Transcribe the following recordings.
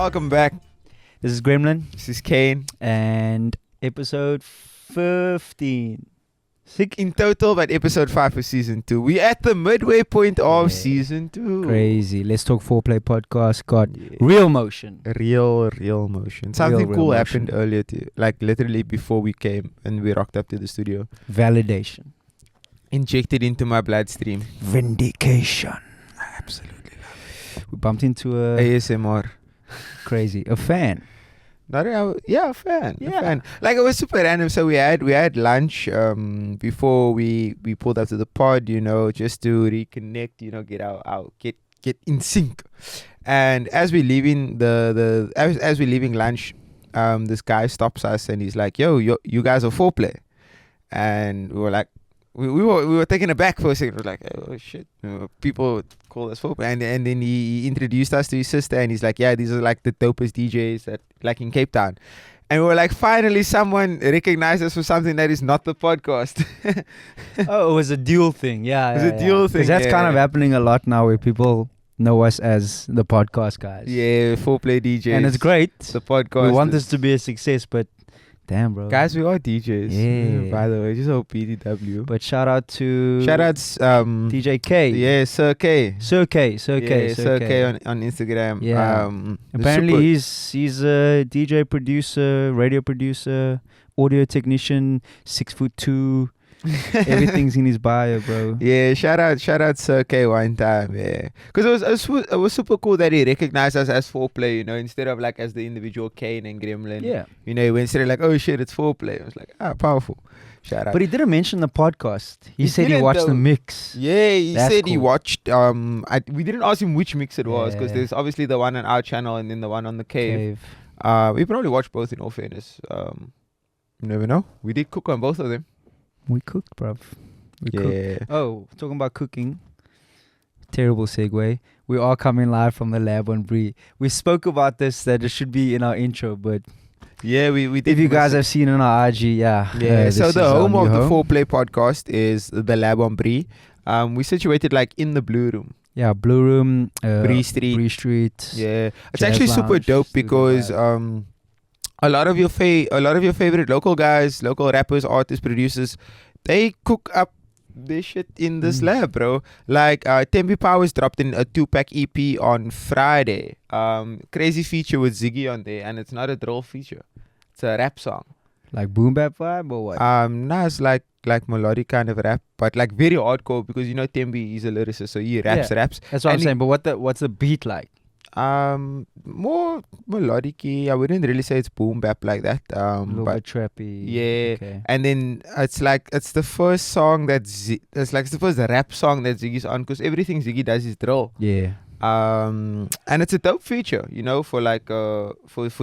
Welcome back. This is Gremlin. This is Kane. And episode 15. In total, but episode 5 for season 2. We're at the midway point of season 2. Crazy. Let's Talk Foreplay Podcast got real motion. Real motion. Something real cool motion. happened earlier too. Like literally before we came and we rocked up to the studio. Validation. Injected into my bloodstream. Vindication. I absolutely love it. We bumped into a ASMR. a fan. A fan. Yeah. A fan. Like it was super random. So we had lunch before we pulled up to the pod, just to reconnect, get in sync. And as we're leaving as we're leaving lunch, this guy stops us and he's like, "Yo, you guys are foreplay," and we were like. We were taken aback for a second. We were like, oh shit, people call us foreplay. And then he introduced us to his sister and he's like, yeah, these are like the dopest DJs that like in Cape Town. And we were like, finally someone recognized us for something that is not the podcast. Oh, it was a dual thing. Yeah. It was a dual thing. Because that's kind of happening a lot now where people know us as the podcast guys. Yeah, foreplay DJs. And it's great. The podcast. We want this to be a success, but damn, bro. Guys, we are DJs. Yeah. By the way, just hope PDW. But shout outs DJ K. Yeah, Sir K. Sir K on Instagram. Yeah. Apparently he's a DJ producer, radio producer, audio technician, 6'2". Everything's in his bio, bro. Yeah, shout out Sir K one time, yeah. Because it was super cool that he recognized us as foreplay, instead of like as the individual Kane and Gremlin. Yeah. Instead of like, oh shit, it's foreplay. I was like, powerful. Shout out. But he didn't mention the podcast. He said he watched the mix. Yeah, he That's said he cool. watched. We didn't ask him which mix it was because there's obviously the one on our channel and then the one on the cave. We probably watched both in all fairness. You never know. We did cook on both of them. We cooked, bruv. We cooked. Oh, talking about cooking. Terrible segue. We are coming live from the Lab On Bree. We spoke about this, that it should be in our intro, but yeah, we did. If you guys have seen on our IG, so the home of the Foreplay podcast is the Lab On Bree. We're situated like in the Blue Room. Yeah, Blue Room, Bree Street. Yeah, it's actually super dope because a lot of your favorite local guys, local rappers, artists, producers, they cook up their shit in this lab, bro. Like Tembi Powers dropped in a 2-pack EP on Friday. Crazy feature with Ziggy on there, and it's not a drill feature. It's a rap song. Like boom bap vibe or what? Nah, it's like melodic kind of rap, but like very hardcore because Tembi is a lyricist, so he raps. That's what I'm saying. But what's the beat like? More melodic-y. I wouldn't really say it's boom bap like that. A little bit trappy. Yeah. Okay. And then it's the first song it's the first rap song that Ziggy's on because everything Ziggy does is drill. Yeah. And it's a dope feature, for like for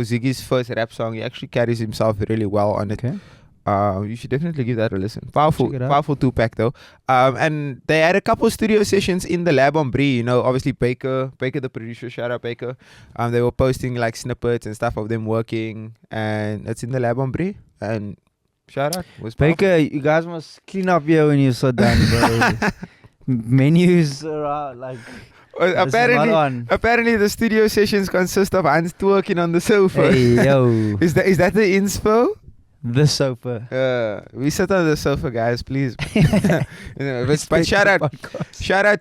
Ziggy's first rap song. He actually carries himself really well on it. Okay. You should definitely give that a listen. Powerful 2-pack though. And they had a couple studio sessions in the Lab On Bree. Obviously Baker the producer, shout out Baker. They were posting like snippets and stuff of them working, and it's in the Lab On Bree. And shout out was Baker. You guys must clean up here when you're so done, bro. Menus are like. Apparently the studio sessions consist of Hans twerking on the sofa. Hey yo, is that the inspo? The sofa. We sit on the sofa, guys, please. But shout out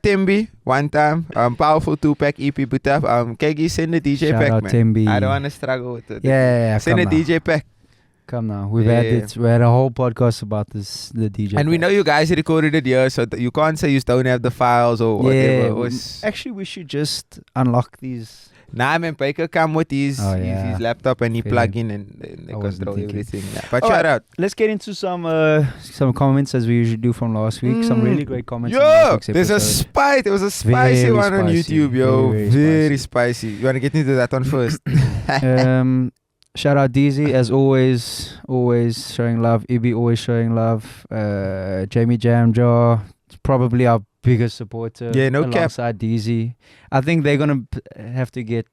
Tembi one time. Powerful 2-pack EP Butaf. Kegi, send the DJ shout pack, out man. Tembi. I don't want to struggle with it. Yeah. Send a DJ pack. Come now. We had a whole podcast about this, the DJ. And we know you guys recorded it here, so you can't say you don't have the files or whatever. Actually, we should just unlock these. Nah, man, Baker come with his laptop and he plug in and they control everything. Yeah. But shout out. Let's get into some comments as we usually do from last week. Some really great comments. Yo, there was a spicy one on YouTube, yo. Very spicy. You want to get into that one first? Shout out Daisy as always showing love. Ibi always showing love. Jamie Jamjar, probably our biggest supporter. Yeah, no cap. Alongside Daisy. I think they're gonna have to get,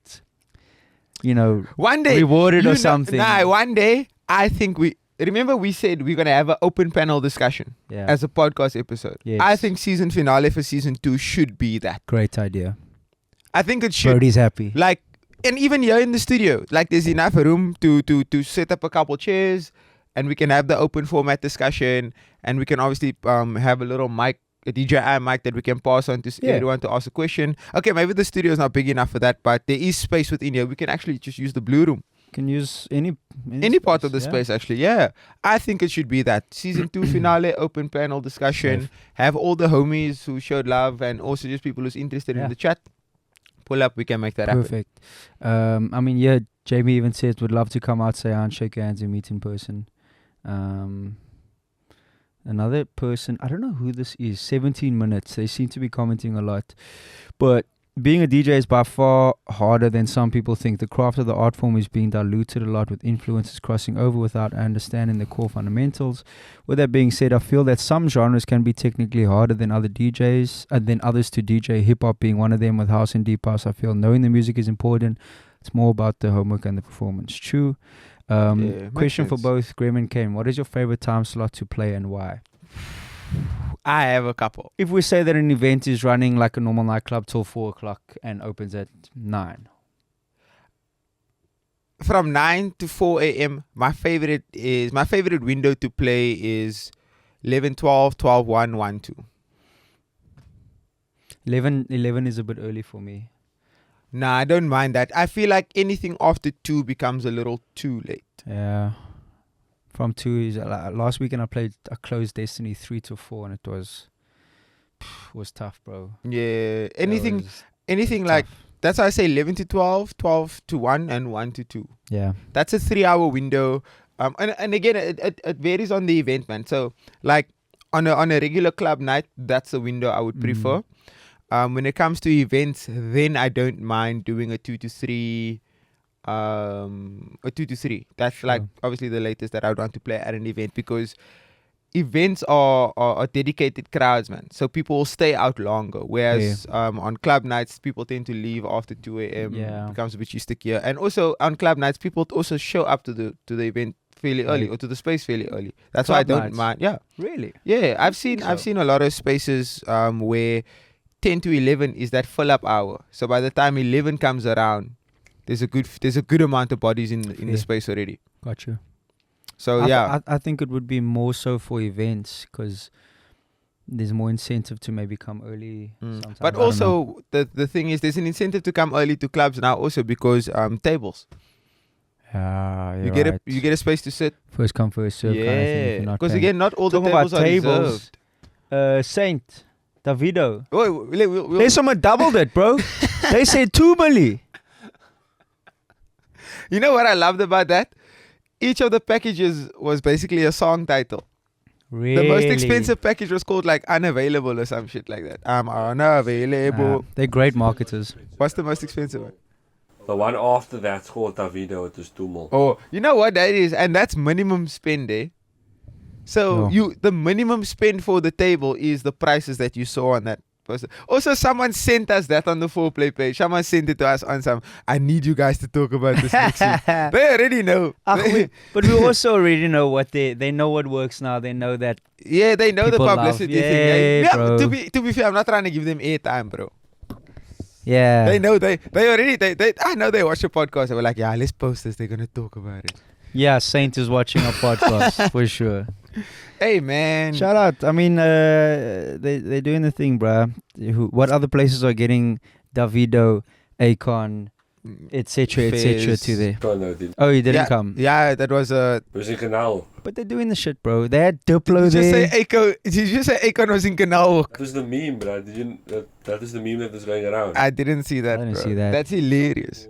one day rewarded or something. One day I think remember we said we're gonna have an open panel discussion as a podcast episode. Yes. I think season finale for season 2 should be that. Great idea. I think it should. Brody's happy. Like and even here in the studio, like there's enough room to set up a couple chairs, and we can have the open format discussion, and we can obviously have a little mic, a DJI mic that we can pass on to everyone to ask a question. Okay, maybe the studio is not big enough for that, but there is space within here. We can actually just use the blue room. Can use any part of the space, actually. Yeah, I think it should be that season 2 finale, open panel discussion. Safe. Have all the homies who showed love, and also just people who's interested in the chat. Pull up, we can make that happen. Perfect. I mean, yeah, Jamie even said would love to come out, say hi, and shake hands and meet in person. Another person, I don't know who this is, 17 minutes. They seem to be commenting a lot. But being a DJ is by far harder than some people think. The craft of the art form is being diluted a lot with influences crossing over without understanding the core fundamentals. With that being said, I feel that some genres can be technically harder than other DJs, than others to DJ. Hip hop being one of them. With house and deep house, I feel knowing the music is important. It's more about the homework and the performance. True. Question for both Gremlin Kane. What is your favorite time slot to play and why? I have a couple. If we say that an event is running like a normal nightclub till 4 o'clock and opens at 9. From 9 to 4 a.m., my favorite window to play is 11, 12, 12, 1, 1, 2. 11 is a bit early for me. Nah, I don't mind that. I feel like anything after 2 becomes a little too late. Yeah. From 2 is last weekend I closed Destiny 3 to 4 and it was tough, bro. Yeah. Anything tough. Like that's why I say 11 to 12, 12 to 1 and 1 to 2. Yeah. That's a 3-hour window. And again it varies on the event, man. So like on a regular club night, that's the window I would prefer. When it comes to events, then I don't mind doing a 2 to 3. A 2 to 3. That's like obviously the latest that I would want to play at an event, because events are dedicated crowds, man. So people will stay out longer. Whereas on club nights, people tend to leave after 2 a.m. Yeah. It becomes a bit stickier. And also on club nights, people also show up to the event fairly early, or to the space fairly early. That's why I don't mind. Yeah. Really? Yeah. I've seen a lot of spaces where 10 to 11 is that fill up hour. So by the time 11 comes around, there's a good amount of bodies in the space already. Gotcha. So I think it would be more so for events, because there's more incentive to maybe come early. But also the thing is, there's an incentive to come early to clubs now also, because tables. You get a space to sit. First come first serve. Yeah. Because again, not all the tables are reserved. Saint Davido. Wait, There's someone doubled it, bro. They said 2 milli. You know what I loved about that? Each of the packages was basically a song title. Really? The most expensive package was called like Unavailable or some shit like that. I'm unavailable. They're great marketers. What's the most expensive one? The one after that's called Davido. It is 2 mil. Oh, you know what that is? And that's minimum spend, eh? So the minimum spend for the table is the prices that you saw on that. Also, someone sent us that on the foreplay page. Someone sent it to us on some. I need you guys to talk about this next week. They already know. But we also already know what they know what works now. They know that. Yeah, they know the publicity thing. Yeah, bro. to be fair, I'm not trying to give them airtime, bro. Yeah. They know they already. I know they watch the podcast. They were like, yeah, let's post this. They're gonna talk about it. Yeah, Saint is watching our podcast for sure. Hey man, shout out. I mean, they're doing the thing, bruh. What other places are getting Davido, Akon, etc. to there? Oh, he didn't come. Yeah, that was a. Was in Kanaal. But they're doing the shit, bro. They had Diplo there. Did you just say Akon was in Kanaal? That was the meme, bro. That is the meme that was going around. I didn't see that. That's hilarious.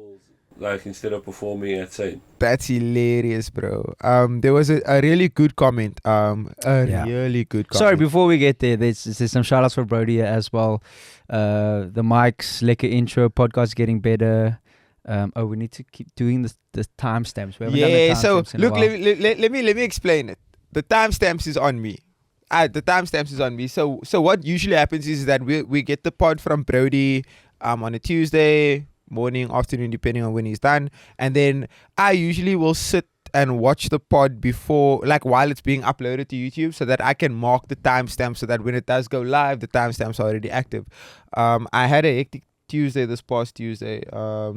Like instead of performing at Saint. That's hilarious, bro. There was a really good comment. Really good comment. Sorry, before we get there, there's some shout outs for Brody as well. The mics, lekker intro, podcast getting better. We need to keep doing the timestamps. Yeah, so look, let me explain it. The timestamps is on me. The timestamps is on me. So what usually happens is that we get the pod from Brody on a Tuesday morning, afternoon, depending on when he's done, and then I usually will sit and watch the pod before, like while it's being uploaded to YouTube, so that I can mark the timestamp, so that when it does go live, the timestamps are already active. I had a hectic Tuesday, this past Tuesday.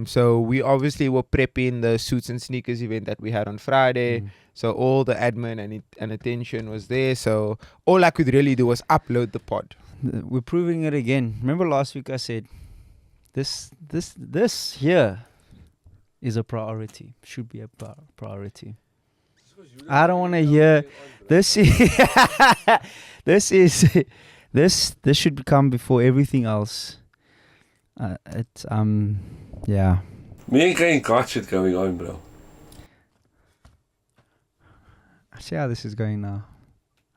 So we obviously were prepping the suits and sneakers event that we had on Friday. So all the admin and attention was there. So all I could really do was upload the pod. We're proving it again. Remember last week I said, this here is a priority. Should be a priority. I don't want to hear this. This should come before everything else. It's yeah. Me and Kane got shit going on, bro. I see how this is going now.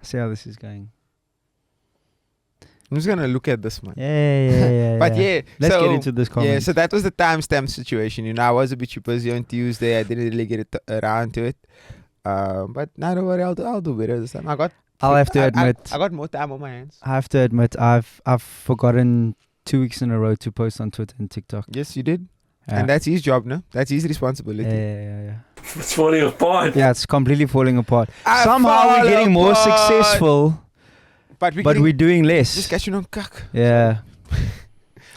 I'm just gonna look at this one. Yeah. But yeah, let's so, get into this comment. Yeah, so that was the timestamp situation. I was a bit too busy on Tuesday. I didn't really get around to it. But now don't worry, I'll do better this time. I'll have to admit, I got more time on my hands. I have to admit, I've forgotten 2 weeks in a row to post on Twitter and TikTok. Yes, you did. Yeah. And that's his job, no? That's his responsibility. Yeah. It's falling apart. Yeah, it's completely falling apart. Somehow we're getting more successful, but we're doing less. Just catching on cock. Yeah.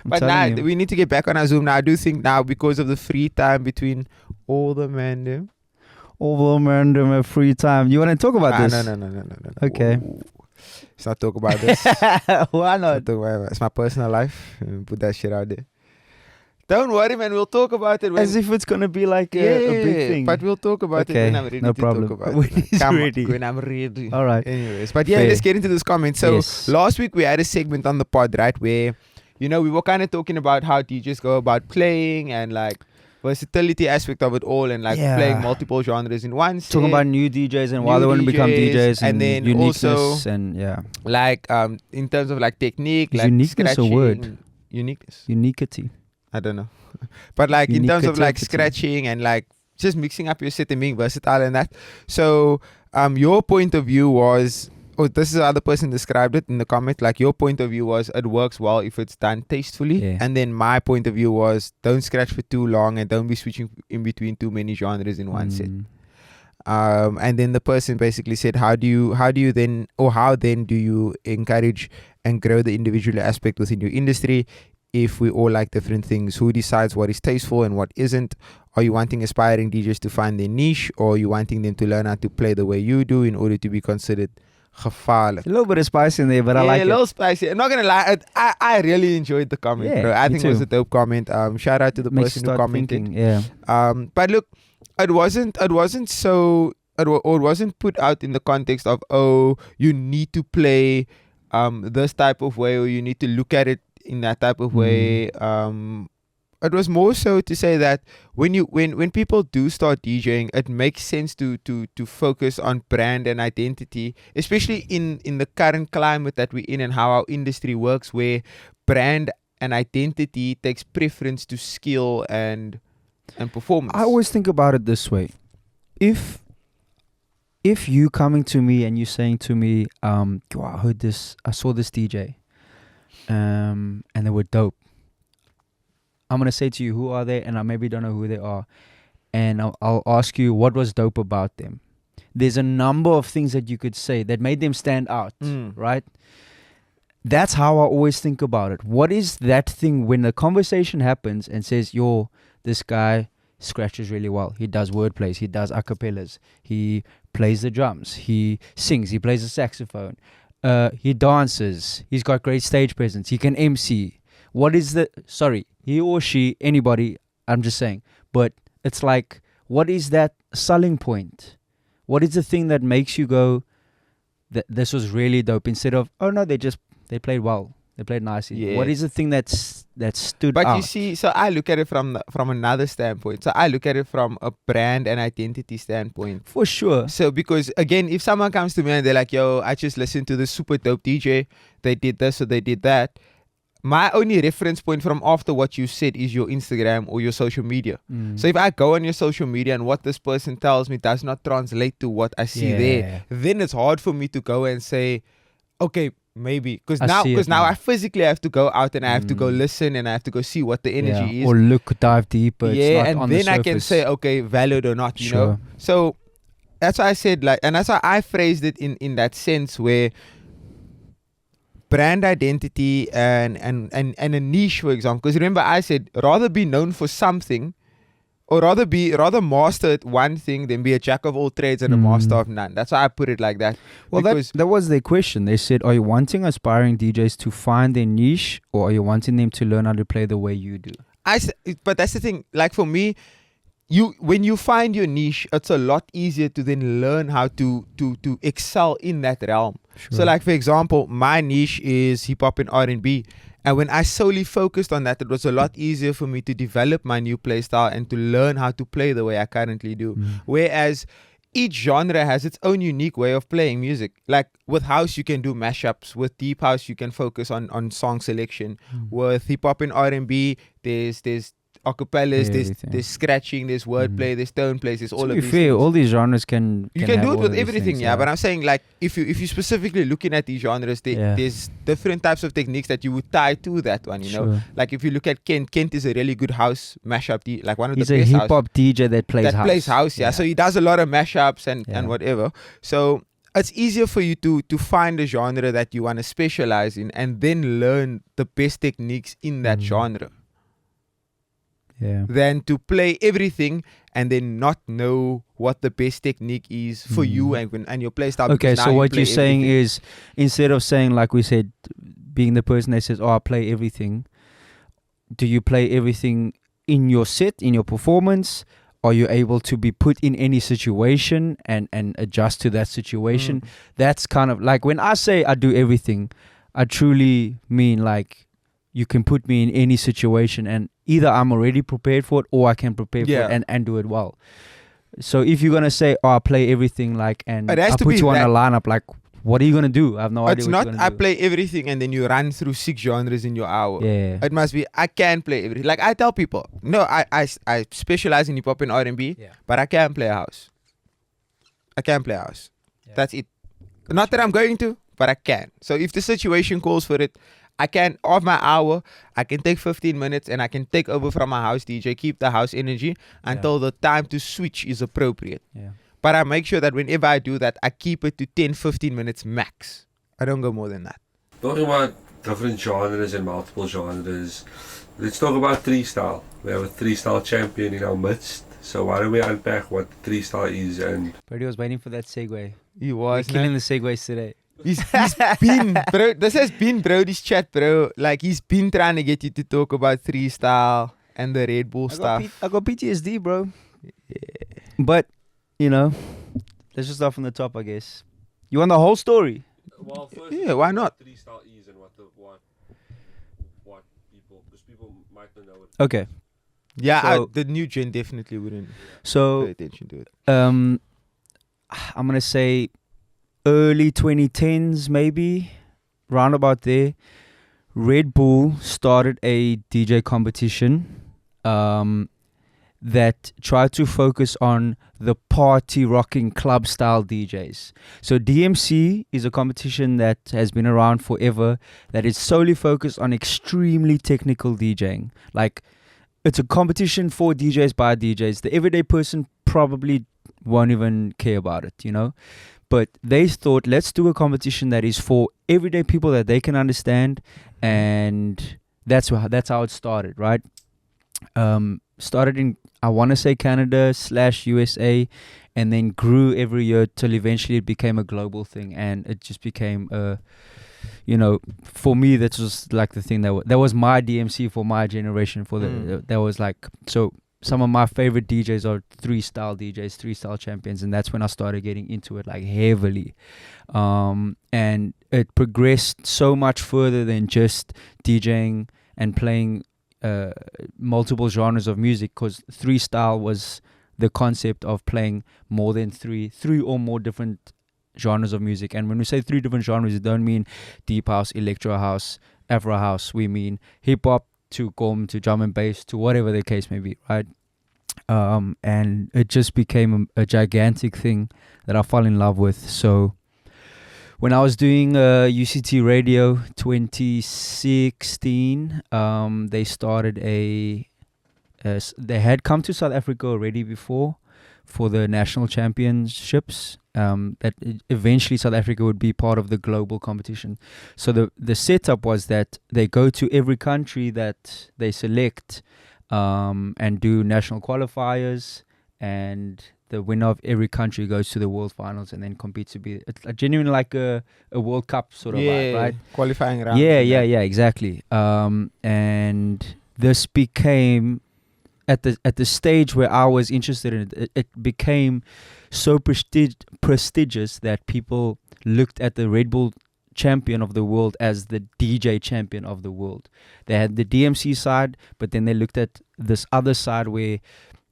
But now we need to get back on our Zoom. Now I do think now because of the free time between all the men them. All the men have free time. You want to talk about this? No. Okay. Ooh. Let's not talk about this. Why not? It's my personal life. Put that shit out there. Don't worry, man. We'll talk about it. As if it's going to be like a big thing. But we'll talk about it when I'm ready no to problem. talk about when it. he's ready. When I'm ready. All right. Anyways, but yeah, Fair. let's get into this comment. So Yes. last week we had a segment on the pod, right, where, we were kind of talking about how DJs go about playing and like versatility aspect of it all and like playing multiple genres in one set. Talking about new DJs and why they want to become DJs and then uniqueness also and like in terms of like technique, Is like uniqueness a scratching. word? Uniqueness. Uniquity. I don't know. But like in terms of like Uniquity. scratching and like just mixing up your set and being versatile and that. So your point of view was, this is the other person described it in the comment, like your point of view was it works well if it's done tastefully. Yeah. And then my point of view was don't scratch for too long and don't be switching in between too many genres in one set. And then the person basically said, how then do you encourage and grow the individual aspect within your industry if we all like different things? Who decides what is tasteful and what isn't? Are you wanting aspiring DJs to find their niche, or are you wanting them to learn how to play the way you do in order to be considered gevaarlijk? A little bit of spice in there, but I like a it. little spicy. I'm not gonna lie, I really enjoyed the comment, Yeah, bro. I me think it was too. a dope comment. Shout out to the Makes you person who start commented. thinking, yeah. But look, it wasn't put out in the context of, you need to play this type of way, or you need to look at it in that type of way. It was more so to say that when people do start DJing, it makes sense to focus on brand and identity, especially in the current climate that we're in and how our industry works, where brand and identity takes preference to skill and performance. I always think about it this way. If you coming to me and you saying to me, I heard this, I saw this DJ, and they were dope. I'm going to say to you, who are they? And I maybe don't know who they are. And I'll ask you, what was dope about them? There's a number of things that you could say that made them stand out, right? That's how I always think about it. What is that thing when the conversation happens and says, this guy scratches really well. He does word plays. He does acapellas. He plays the drums. He sings. He plays the saxophone. He dances. He's got great stage presence. He can MC. What is he or she, anybody, I'm just saying. But it's like, what is that selling point? What is the thing that makes you go, this was really dope, instead of, oh no, they played well. They played nicely. Yeah. What is the thing that stood out? But you see, so I look at it from another standpoint. So I look at it from a brand and identity standpoint. For sure. So because again, if someone comes to me and they're like, I just listened to this super dope DJ, they did this or they did that, my only reference point from after what you said is your Instagram or your social media. So if I go on your social media and what this person tells me does not translate to what I see there, then it's hard for me to go and say, okay, maybe. Because now I physically have to go out and I have to go listen and I have to go see what the energy is. Or dive deeper. Yeah, it's not and on then the I can say, okay, valid or not, you know. So that's why I said, and that's why I phrased it in that sense where brand identity and a niche, for example. Because remember, I said rather be known for something, or rather master at one thing than be a jack of all trades and a master of none. That's why I put it like that. Well, that was their question. They said, are you wanting aspiring DJs to find their niche, or are you wanting them to learn how to play the way you do? But that's the thing. Like for me, when you find your niche, it's a lot easier to then learn how to excel in that realm. Sure. So like, for example, my niche is hip hop and R&B. And when I solely focused on that, it was a lot easier for me to develop my new play style and to learn how to play the way I currently do. Whereas each genre has its own unique way of playing music. Like with house, you can do mashups. With deep house, you can focus on song selection. With hip hop and R&B, there's acapellas, there's scratching, there's wordplay, there's tone plays, there's all of these things. All these genres can you can do it with everything, things, yeah. But I'm saying, like, if you specifically looking at these genres, there's different types of techniques that you would tie to that one, you know. Like if you look at Kent is a really good house mashup, like one of the best. He's a hip hop DJ that plays house. Yeah. So he does a lot of mashups and whatever. So it's easier for you to find a genre that you want to specialize in and then learn the best techniques in that genre. Than to play everything and then not know what the best technique is for you and your play style. Okay, so what you're saying is, instead of saying, like we said, being the person that says, I play everything, do you play everything in your set, in your performance? Are you able to be put in any situation and adjust to that situation? That's kind of like, when I say I do everything, I truly mean like, you can put me in any situation and either I'm already prepared for it or I can prepare for it and do it well. So if you're going to say, I play everything, like, and I put you on a lineup, like, what are you going to do? I have no idea what you're going to do. It's not I play everything and then you run through 6 genres in your hour. Yeah. It must be, I can play everything. Like I tell people, no, I specialize in hip hop and R&B, but I can play house. I can play house. That's it. Not that I'm going to, but I can. So if the situation calls for it, I can, off my hour, I can take 15 minutes and I can take over from my house DJ, keep the house energy until the time to switch is appropriate. But I make sure that whenever I do that, I keep it to 10, 15 minutes max. I don't go more than that. Talking about different genres and multiple genres, let's talk about 3style. We have a 3style champion in our midst. So why don't we unpack what 3style is? And Brady was waiting for that segue. He was. We're killing the segues today. He's been, bro. This has been Brody's chat, bro. Like, he's been trying to get you to talk about 3style and the Red Bull stuff. I got PTSD, bro. But, you know, let's just start from the top, I guess. You want the whole story? Well, first, why not? 3style is and what people, because people might not know it. Okay. Yeah, So- the new gen definitely wouldn't pay So, attention to it. I'm going to say early 2010s, maybe, round about there. Red Bull started a DJ competition that tried to focus on the party rocking club style DJs. So DMC is a competition that has been around forever, that is solely focused on extremely technical DJing. Like, it's a competition for DJs by DJs. The everyday person probably won't even care about it, you know. But they thought, let's do a competition that is for everyday people that they can understand, and that's how it started, right? Started in, I want to say, Canada/USA, and then grew every year till eventually it became a global thing, and it just became for me, that was like the thing that was my DMC for my generation. That was like, so some of my favorite DJs are 3style DJs, 3style champions, and that's when I started getting into it like heavily. And it progressed so much further than just DJing and playing multiple genres of music, because 3style was the concept of playing more than three or more different genres of music. And when we say 3 different genres, it don't mean deep house, electro house, Afro house. We mean hip hop to gqom to drum and bass to whatever the case may be, right? And it just became a gigantic thing that I fell in love with. So when I was doing UCT Radio 2016, they started they had come to South Africa already before for the national championships. That eventually South Africa would be part of the global competition. So the setup was that they go to every country that they select and do national qualifiers, and the winner of every country goes to the world finals and then competes to be a genuine like a World Cup sort of vibe, right? Qualifying round. Yeah, exactly. And this became at the stage where I was interested in it, it became so prestigious that people looked at the Red Bull champion of the world as the DJ champion of the world. They had the DMC side, but then they looked at this other side where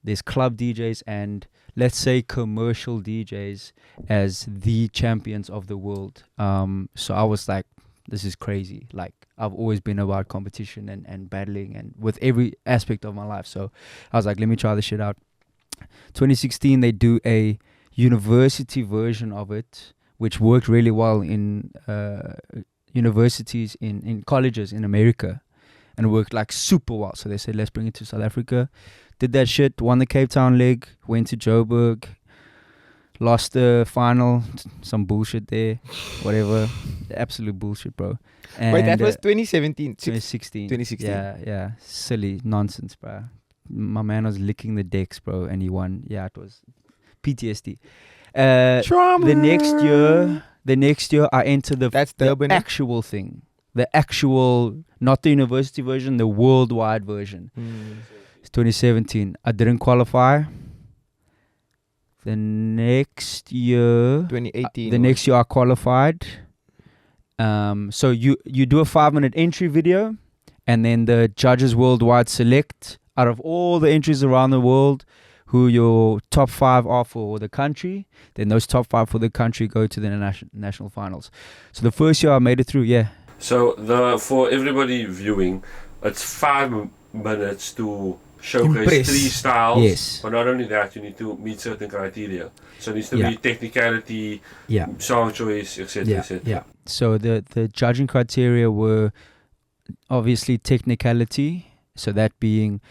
there's club DJs and let's say commercial DJs as the champions of the world. So I was like, this is crazy. Like, I've always been about competition and battling and with every aspect of my life. So I was like, let me try this shit out. 2016, they do a university version of it, which worked really well in universities, in colleges in America, and worked like super well. So they said, let's bring it to South Africa. Did that shit, won the Cape Town leg, went to Joburg, lost the final, some bullshit there, whatever. Absolute bullshit, bro. And Wait, that was 2017. 2016. 2016. Yeah. Silly nonsense, bro. My man was licking the decks, bro, and he won. Yeah, it was PTSD. Trauma. The next year, I entered the Durban. actual thing. The actual, not the university version, the worldwide version. It's 2017. I didn't qualify. The next year, 2018. the next year I qualified. So you do a 5-minute entry video, and then the judges worldwide select out of all the entries around the world who your top 5 are for the country. Then those top 5 for the country go to the national finals. So the first year I made it through, yeah. So for everybody viewing, it's 5 minutes to showcase Impress. 3 styles. Yes. But not only that, you need to meet certain criteria. So it needs to Yeah. be technicality, Yeah. song choice, etc. Yeah. So the judging criteria were obviously technicality. So that being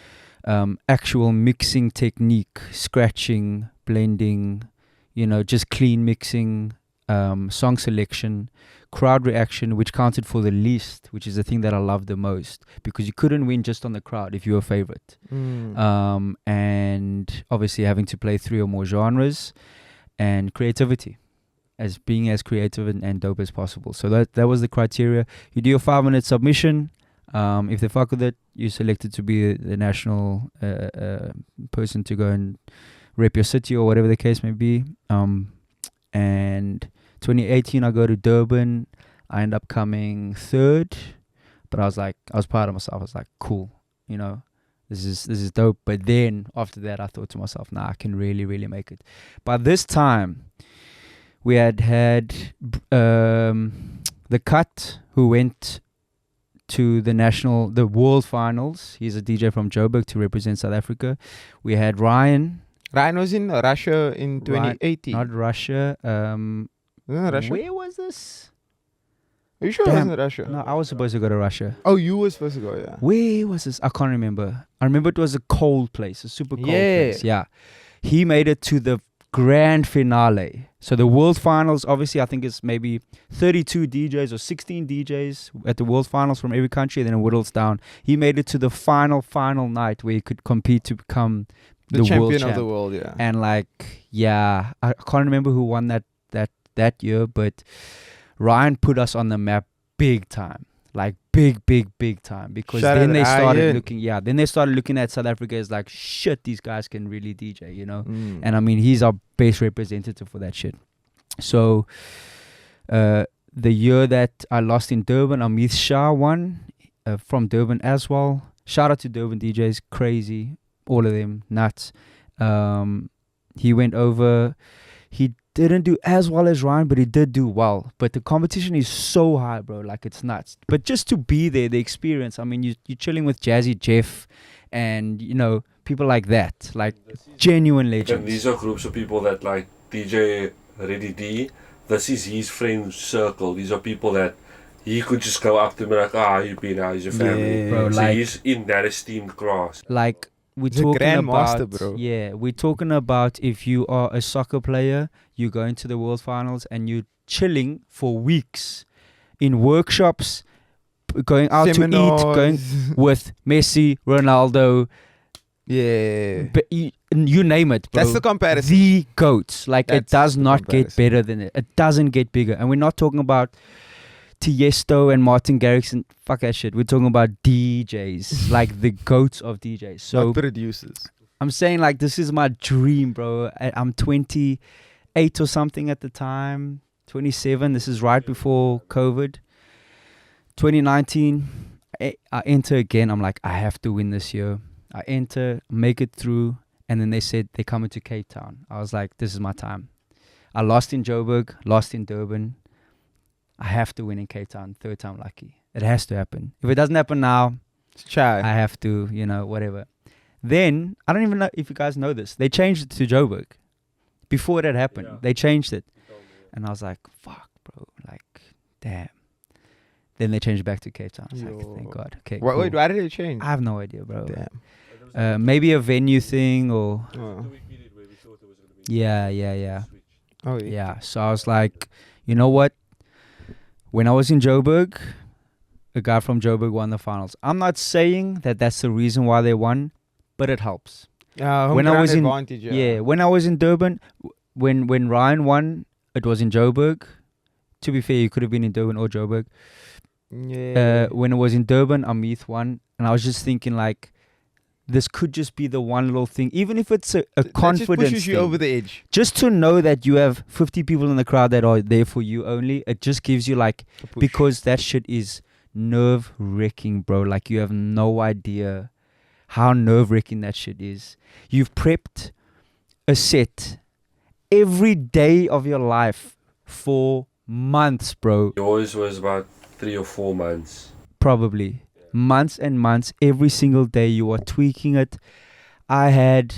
actual mixing technique, scratching, blending, just clean mixing, song selection, crowd reaction, which counted for the least, which is the thing that I love the most, because you couldn't win just on the crowd if you were a favorite. And obviously having to play 3 or more genres, and creativity, as being as creative and dope as possible. So that was the criteria. You do your 5-minute submission. If they fuck with it, you're selected to be the national person to go and rep your city or whatever the case may be. And 2018, I go to Durban. I end up coming 3rd, but I was proud of myself. I was like, cool, this is dope. But then after that, I thought to myself, nah, I can really, really make it. By this time, we had the Cut, who went to the world finals. He's a DJ from Joburg to represent South Africa. We had Ryan. Ryan was in Russia in 2018. Not Russia. Russia? Where was this? Are you sure it wasn't Russia? No, I was supposed to go to Russia. Oh, you were supposed to go, yeah. Where was this? I can't remember. I remember it was a cold place, a super cold place. Yeah. He made it to the grand finale. So the world finals, obviously, I think it's maybe 32 DJs or 16 DJs at the world finals from every country, and then it whittles down. He made it to the final night where he could compete to become the champion world of the world, yeah. And I can't remember who won that year, but Ryan put us on the map big time. Like big time, because then they started looking at South Africa as like, shit, these guys can really DJ, and I mean, he's our best representative for that shit. So the year that I lost in Durban, Amit Shah won from Durban as well. Shout out to Durban DJs, crazy, all of them nuts. He went over. He didn't do as well as Ryan, but he did do well. But the competition is so high, bro. Like, it's nuts. But just to be there, the experience. I mean, you're chilling with Jazzy Jeff and, people like that. Like, genuine legends. And these are groups of people that like DJ Reddy D. This is his friend circle. These are people that he could just go up to me like, you've been out, he's your family. Yeah, bro, So like, he's in that esteemed class. Like, we're He's a talking grandmaster, about, bro. yeah, we're talking about if you are a soccer player, you go into the World Finals and you're chilling for weeks in workshops, going out to eat, going with Messi, Ronaldo, Yeah. you name it, bro. That's the comparison. The GOATs. Like, it That's does the not get comparison. better than it. It doesn't get bigger. And we're not talking about Tiesto and Martin Garrix and fuck that shit. We're talking about DJs, like the GOATs of DJs. So Not producers. I'm saying, like, this is my dream, bro. I'm 28 or something at the time, 27. This is right before COVID. 2019, I enter again. I'm like, I have to win this year. I enter, make it through, and then they said they're coming to Cape Town. I was like, this is my time. I lost in Joburg, lost in Durban. I have to win in Cape Town. Third time lucky. It has to happen. If it doesn't happen now, Chai. I have to, whatever. Then, I don't even know if you guys know this. They changed it to Joburg. Before that happened, they changed it. And I was like, fuck, bro. Like, damn. Then they changed it back to Cape Town. I was like, thank God. Okay, cool. Wait, why did it change? I have no idea, bro. Damn. Maybe a venue thing or... Oh. Yeah. Oh, yeah. Yeah, so I was like, you know what? When I was in Joburg, a guy from Joburg won the finals. I'm not saying that that's the reason why they won, but it helps. When I was in advantage, when I was in Durban, when Ryan won, it was in Joburg. To be fair, you could have been in Durban or Joburg. Yeah. When it was in Durban, Amit won, and I was just thinking, like, this could just be the one little thing, even if it's a confidence That just pushes you thing. over the edge. Just to know that you have 50 people in the crowd that are there for you only, it just gives you, like, A push. because that shit is nerve-wracking, bro. Like, you have no idea how nerve-wracking that shit is. You've prepped a set every day of your life for months, bro. Yours was about 3 or 4 months. Probably. Months and months, every single day you are tweaking it. I had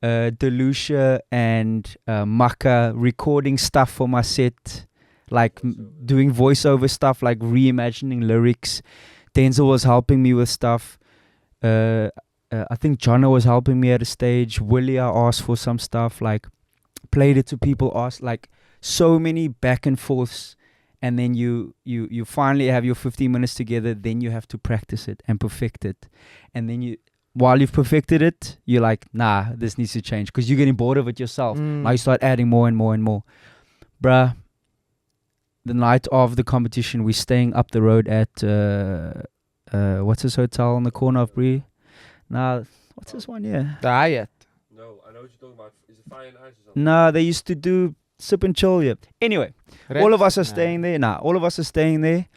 Delucia and Maka recording stuff for my set, like doing voiceover stuff, like reimagining lyrics. Denzel was helping me with stuff. I think Jono was helping me at a stage. Willie, I asked for some stuff, like played it to people, asked, like, so many back and forths. And then you finally have your 15 minutes together. Then you have to practice it and perfect it. And then while you've perfected it, you're like, nah, this needs to change. Because you're getting bored of it yourself. Now you start adding more and more and more. Bruh, the night of the competition, we're staying up the road at, what's this hotel on the corner of Bree? Nah, what's this one? Yeah. The Hyatt. No, I know what you're talking about. Is it Fire and Ice or something? Nah, they used to do sip and chill, yeah. Anyway. All of us are staying there. All of us are staying there.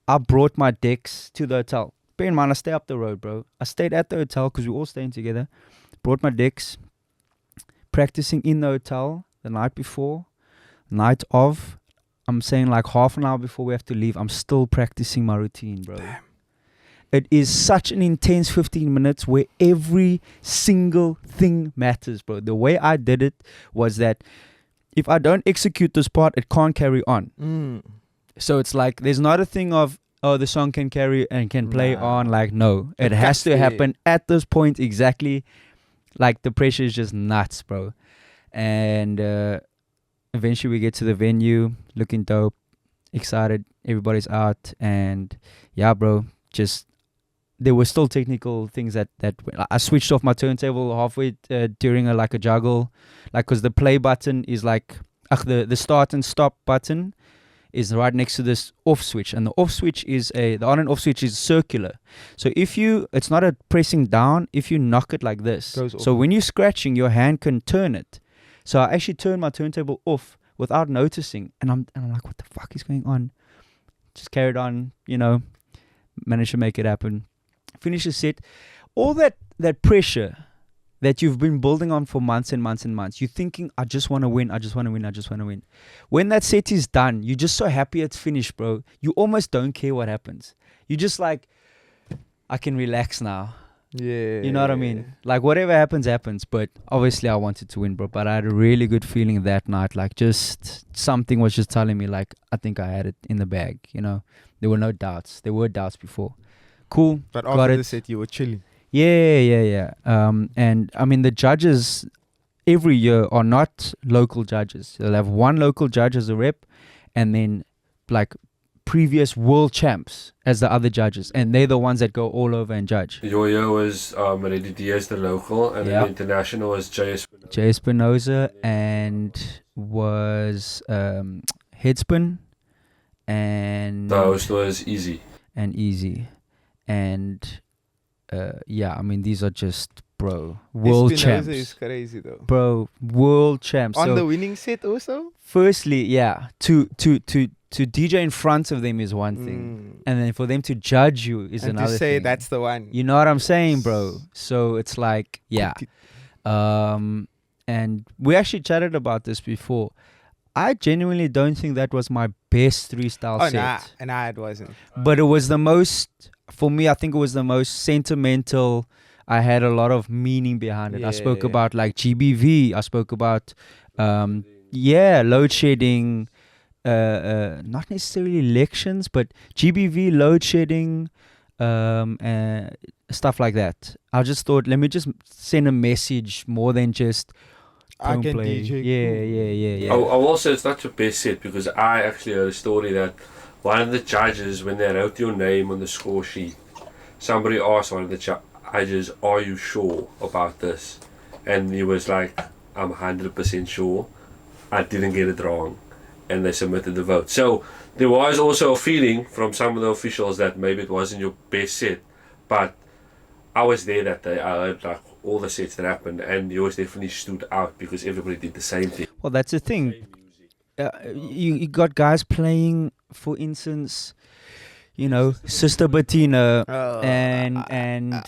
I brought my decks to the hotel. Bear in mind, I stay up the road, bro. I stayed at the hotel because we're all staying together. Brought my decks. Practicing in the hotel the night before. Night of. I'm saying like half an hour before we have to leave. I'm still practicing my routine, bro. Damn. It is such an intense 15 minutes where every single thing matters, bro. The way I did it was that if I don't execute this part, it can't carry on. So it's like, there's not a thing of, oh, the song can carry and can play on. Like, no. It has to happen at this point exactly. Like, the pressure is just nuts, bro. And eventually we get to the venue, looking dope, excited. Everybody's out. And yeah, bro, just... There were still technical things that I switched off my turntable halfway during a juggle, like, because the play button is like the start and stop button is right next to this off switch, and the off switch is the on and off switch is circular. So it's not a pressing down. If you knock it like this, so when you're scratching, your hand can turn it. So I actually turned my turntable off without noticing, and I'm like, what the fuck is going on? Just carried on, managed to make it happen. Finish the set. All that pressure that you've been building on for months and months and months. You're thinking, I just want to win. I just want to win. I just want to win. When that set is done, you're just so happy it's finished, bro. You almost don't care what happens. You're just like, I can relax now. Yeah. You know what I mean? Like, whatever happens, happens. But obviously I wanted to win, bro. But I had a really good feeling that night. Like, just something was just telling me, like, I think I had it in the bag. There were no doubts. There were doubts before. Cool. But after the set, you were chilling. Yeah. And I mean, the judges every year are not local judges. They'll have one local judge as a rep, and then like previous world champs as the other judges, and they're the ones that go all over and judge. Your year was Reddy Diaz, the local, and then the international was J. Espinoza, and was Headspin, and the host was Easy. And yeah, I mean, these are just world Espinoza champs. is crazy though. Bro, world champs. On So the winning set also. firstly, yeah, to DJ in front of them is one thing, and then for them to judge you is and another to say thing. that's the one. You know what I'm saying, bro? So it's like, yeah. And we actually chatted about this before. I genuinely don't think that was my best 3style set. Nah, it wasn't. But it was the most, for me, I think it was the most sentimental. I had a lot of meaning behind it. I spoke about like GBV. I spoke about, load shedding. Not necessarily elections, but GBV, load shedding, stuff like that. I just thought, let me just send a message more than just I can play. DJ. Yeah. I will say it's not your best set, because I actually heard a story that one of the judges, when they wrote your name on the score sheet, somebody asked one of the judges, "Are you sure about this?" And he was like, "I'm 100% sure. I didn't get it wrong." And they submitted the vote. So there was also a feeling from some of the officials that maybe it wasn't your best set, but I was there that day. I heard like all the sets that happened, and yours definitely stood out because everybody did the same thing. Well, that's the thing. You got guys playing, for instance, you know, Sister Bettina and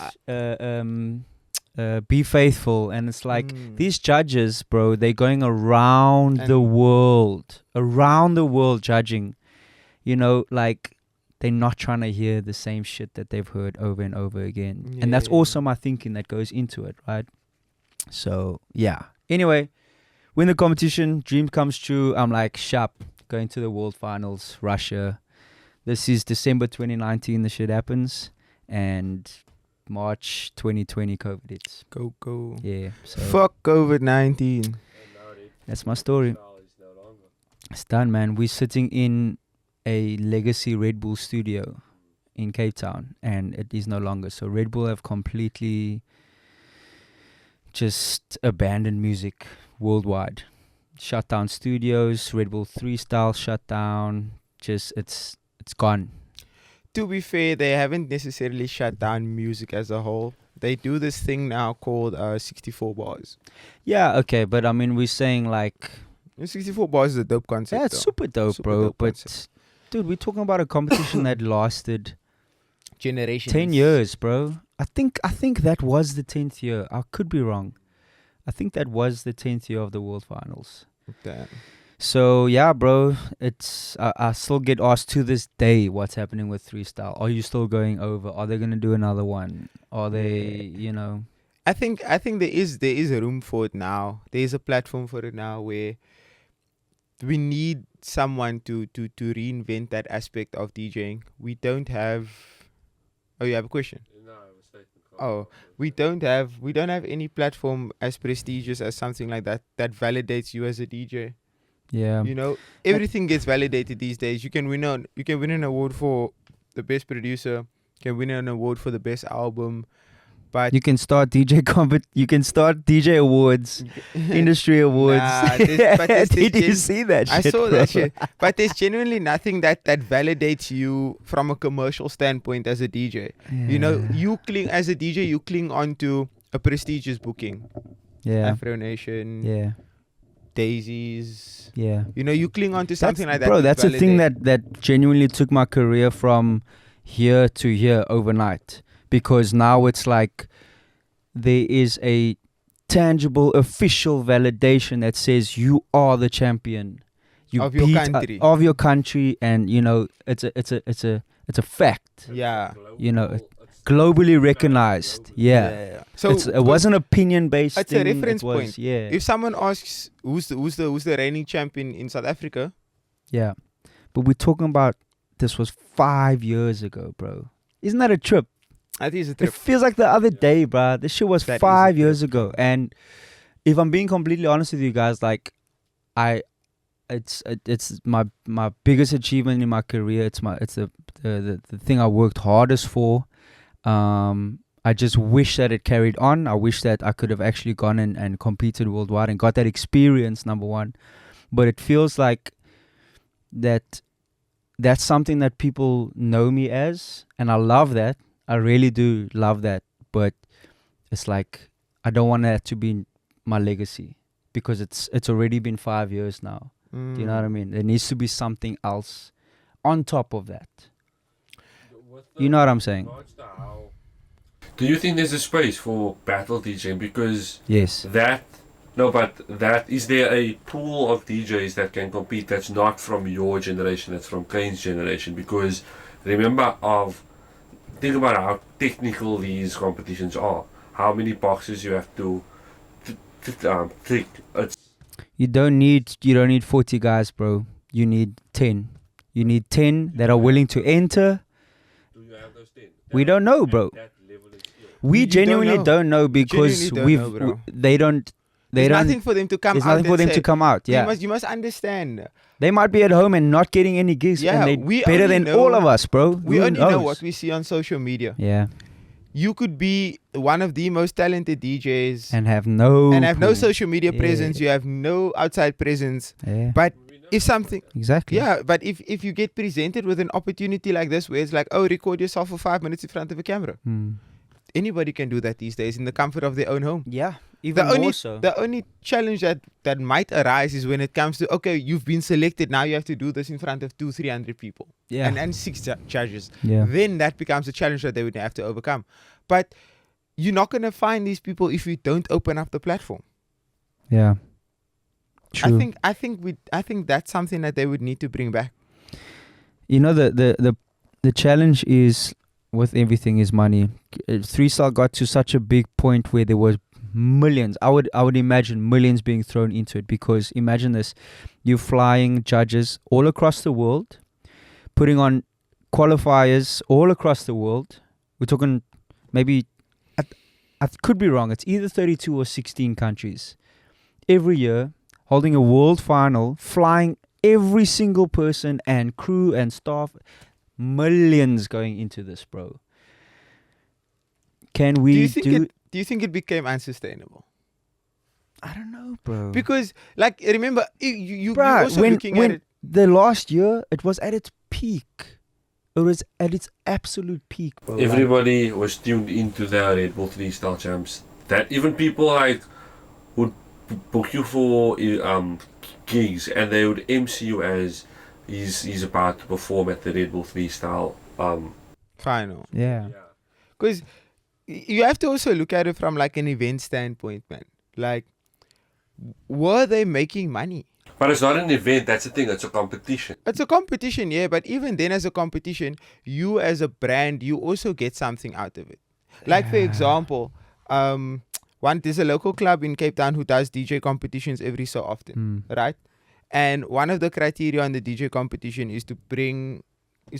Be Faithful, and it's like these judges, bro, they're going around the world judging. You know, like they're not trying to hear the same shit that they've heard over and over again. And that's also my thinking that goes into it, right? So, yeah. Anyway, win the competition, dream comes true. I'm like, sharp, going to the World Finals, Russia. This is December 2019, the shit happens. And March 2020, COVID hits. Go. Yeah. So Fuck COVID-19. that's my story. It's done, man. We're sitting in a legacy Red Bull studio in Cape Town, and it is no longer. So Red Bull have completely just abandoned music worldwide. Shut down studios. Red Bull 3style shut down. Just it's gone. To be fair, they haven't necessarily shut down music as a whole. They do this thing now called 64 bars. Yeah, okay, but I mean, we're saying like 64 bars is a dope concept. yeah, it's super dope, Super bro. dope But concept. dude, we're talking about a competition that lasted Generations. 10 years, bro. I think that was the 10th year. I could be wrong. I think that was the 10th year of the World Finals. Damn. So yeah, bro, it's I still get asked to this day what's happening with 3style. Are you still going over? Are they gonna do another one? Are they, you know? I think there is a room for it now. There is a platform for it now where we need someone to reinvent that aspect of DJing. We don't have. Oh, you have a question? No, I was stating. Oh, we don't have any platform as prestigious as something like that validates you as a DJ. Yeah. You know, everything gets validated these days. You can win an award for the best producer. You can win an award for the best album. But You can start You can start DJ awards, industry awards. Nah, Did you see that shit? I saw bro? that shit. But there's genuinely nothing that validates you from a commercial standpoint as a DJ. You know, you cling as a DJ, you cling onto a prestigious booking. Yeah. Afro Nation, Yeah. Daisies. Yeah. You know, you cling onto something like that. Bro, to that's the thing validate. that genuinely took my career from here to here overnight. Because now it's like there is a tangible official validation that says you are the champion. You Of your beat country. of your country, and you know it's a fact. Yeah. You know, globally recognized. Yeah. So It wasn't opinion based. it's a reference was, point. Yeah. If someone asks who's the reigning champion in South Africa, Yeah. But we're talking about this was 5 years ago, bro. Isn't that a trip? I think it's a It trip. feels like the other day, bruh. This shit was That is a 5 trip. years ago. And if I'm being completely honest with you guys, like, it's my biggest achievement in my career. It's the thing I worked hardest for. I just wish that it carried on. I wish that I could have actually gone and competed worldwide and got that experience, number one. But it feels like that's something that people know me as, and I love that. I really do love that. But it's like I don't want that to be my legacy, because it's already been 5 years now. Do you know what I mean? There needs to be something else on top of that. You know what I'm saying? Do you think there's a space for battle DJing? Because Yes. is there a pool of DJs that can compete that's not from your generation, that's from Kane's generation? Because think about how technical these competitions are. How many boxes you have to tick. You don't need 40 guys, bro. You need 10. You need 10 that are willing to enter. Do you have those 10? We don't know, bro. We genuinely don't know because they don't. There's nothing for them to come out. There's nothing for them to come out. Yeah, you must understand. they might be at home and not getting any gigs. Yeah, and we they're better only than know- all of us, bro. We Who only know knows? what we see on social media. Yeah, You could be one of the most talented DJs and have no no pool. social media Yeah. presence. You have no outside presence. Yeah, But if something, exactly. yeah, but if you get presented with an opportunity like this, where it's like, oh, record yourself for 5 minutes in front of a camera. Anybody can do that these days in the comfort of their own home. Yeah, even more so. The only challenge that might arise is when it comes to, okay, you've been selected, now you have to do this in front of 200-300 people. Yeah, And 6 judges. yeah. Then that becomes a challenge that they would have to overcome. But you're not going to find these people if you don't open up the platform. Yeah. True. I think that's something that they would need to bring back. You know, the challenge is with everything is money. 3style got to such a big point where there was millions. I would imagine millions being thrown into it, because imagine this: you're flying judges all across the world, putting on qualifiers all across the world. We're talking maybe, I could be wrong, it's either 32 or 16 countries every year, holding a world final, flying every single person and crew and staff, millions going into this, bro. Can we Do you think it became unsustainable? I don't know, bro. Because, like, remember, you Bruh, also looking at when it. the last year, it was at its peak. It was at its absolute peak, bro. Everybody was tuned into the Red Bull 3-style champs. That even people like would book you for gigs, and they would MC you as he's about to perform at the Red Bull 3-style Final. Yeah. Because you have to also look at it from like an event standpoint, man. Like, were they making money? But it's not an event, that's the thing, it's a competition. It's a competition, yeah, but even then as a competition, you as a brand, you also get something out of it. Like, for example, there's a local club in Cape Town who does DJ competitions every so often, right? And one of the criteria on the DJ competition is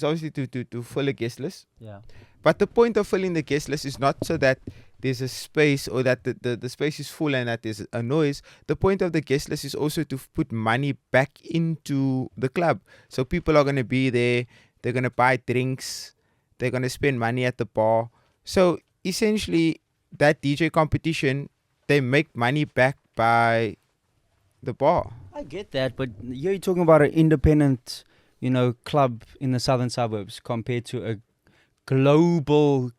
obviously to fill a guest list. Yeah. But the point of filling the guest list is not so that there's a space or that the space is full and that there's a noise. The point of the guest list is also to put money back into the club. So people are going to be there. They're going to buy drinks. They're going to spend money at the bar. So essentially, that DJ competition, they make money back by the bar. I get that, but you're talking about an independent, club in the southern suburbs compared to a global,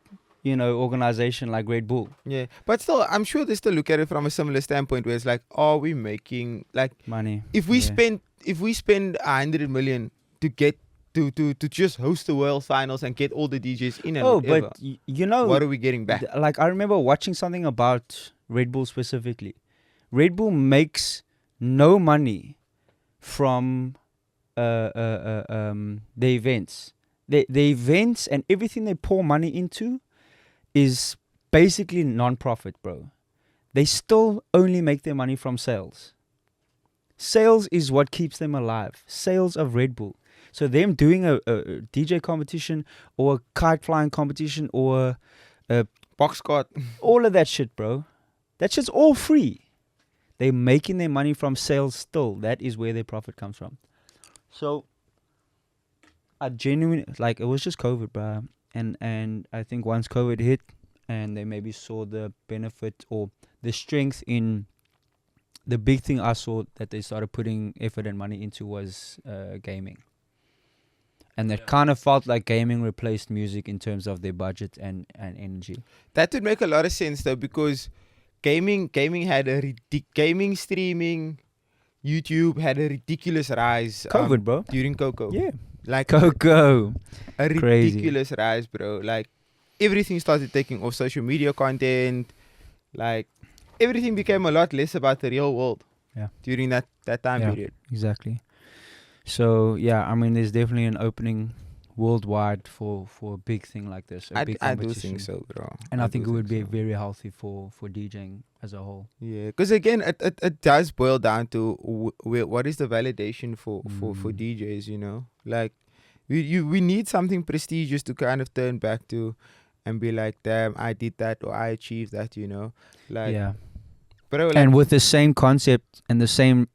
organization like Red Bull. Yeah, but still, I'm sure they still look at it from a similar standpoint, where it's like, are we making like Money. if we spend 100 million to get to just host the world finals and get all the DJs in and whatever, but what are we getting back? Like, I remember watching something about Red Bull specifically. Red Bull makes no money from the events. The events and everything they pour money into is basically non-profit, bro. They still only make their money from sales. Sales is what keeps them alive. Sales of Red Bull. So them doing a DJ competition or a kite flying competition or Box cart. all of that shit, bro. That shit's all free. They're making their money from sales still. That is where their profit comes from. So, I genuinely, like, it was just COVID, bro. And I think once COVID hit and they maybe saw the benefit or the strength in, the big thing I saw that they started putting effort and money into was gaming. And that kind of felt like gaming replaced music in terms of their budget and energy. That would make a lot of sense though, because gaming had a gaming streaming, YouTube had a ridiculous rise. COVID, bro. During Coco. Yeah. Like Coco. a Crazy. ridiculous rise, bro. Like everything started taking off, social media content. Like everything became a lot less about the real world. Yeah. During that time period. Exactly. So yeah, I mean, there's definitely an opening worldwide for a big thing like this. A big I do competition. think so, bro. And I think it would be so. very healthy for DJing as a whole. Yeah, because again, it does boil down to what is the validation for DJs, you know? Like, we need something prestigious to kind of turn back to and be like, damn, I did that or I achieved that, you know? Like, Yeah. Bro, like, And with the same concept and the same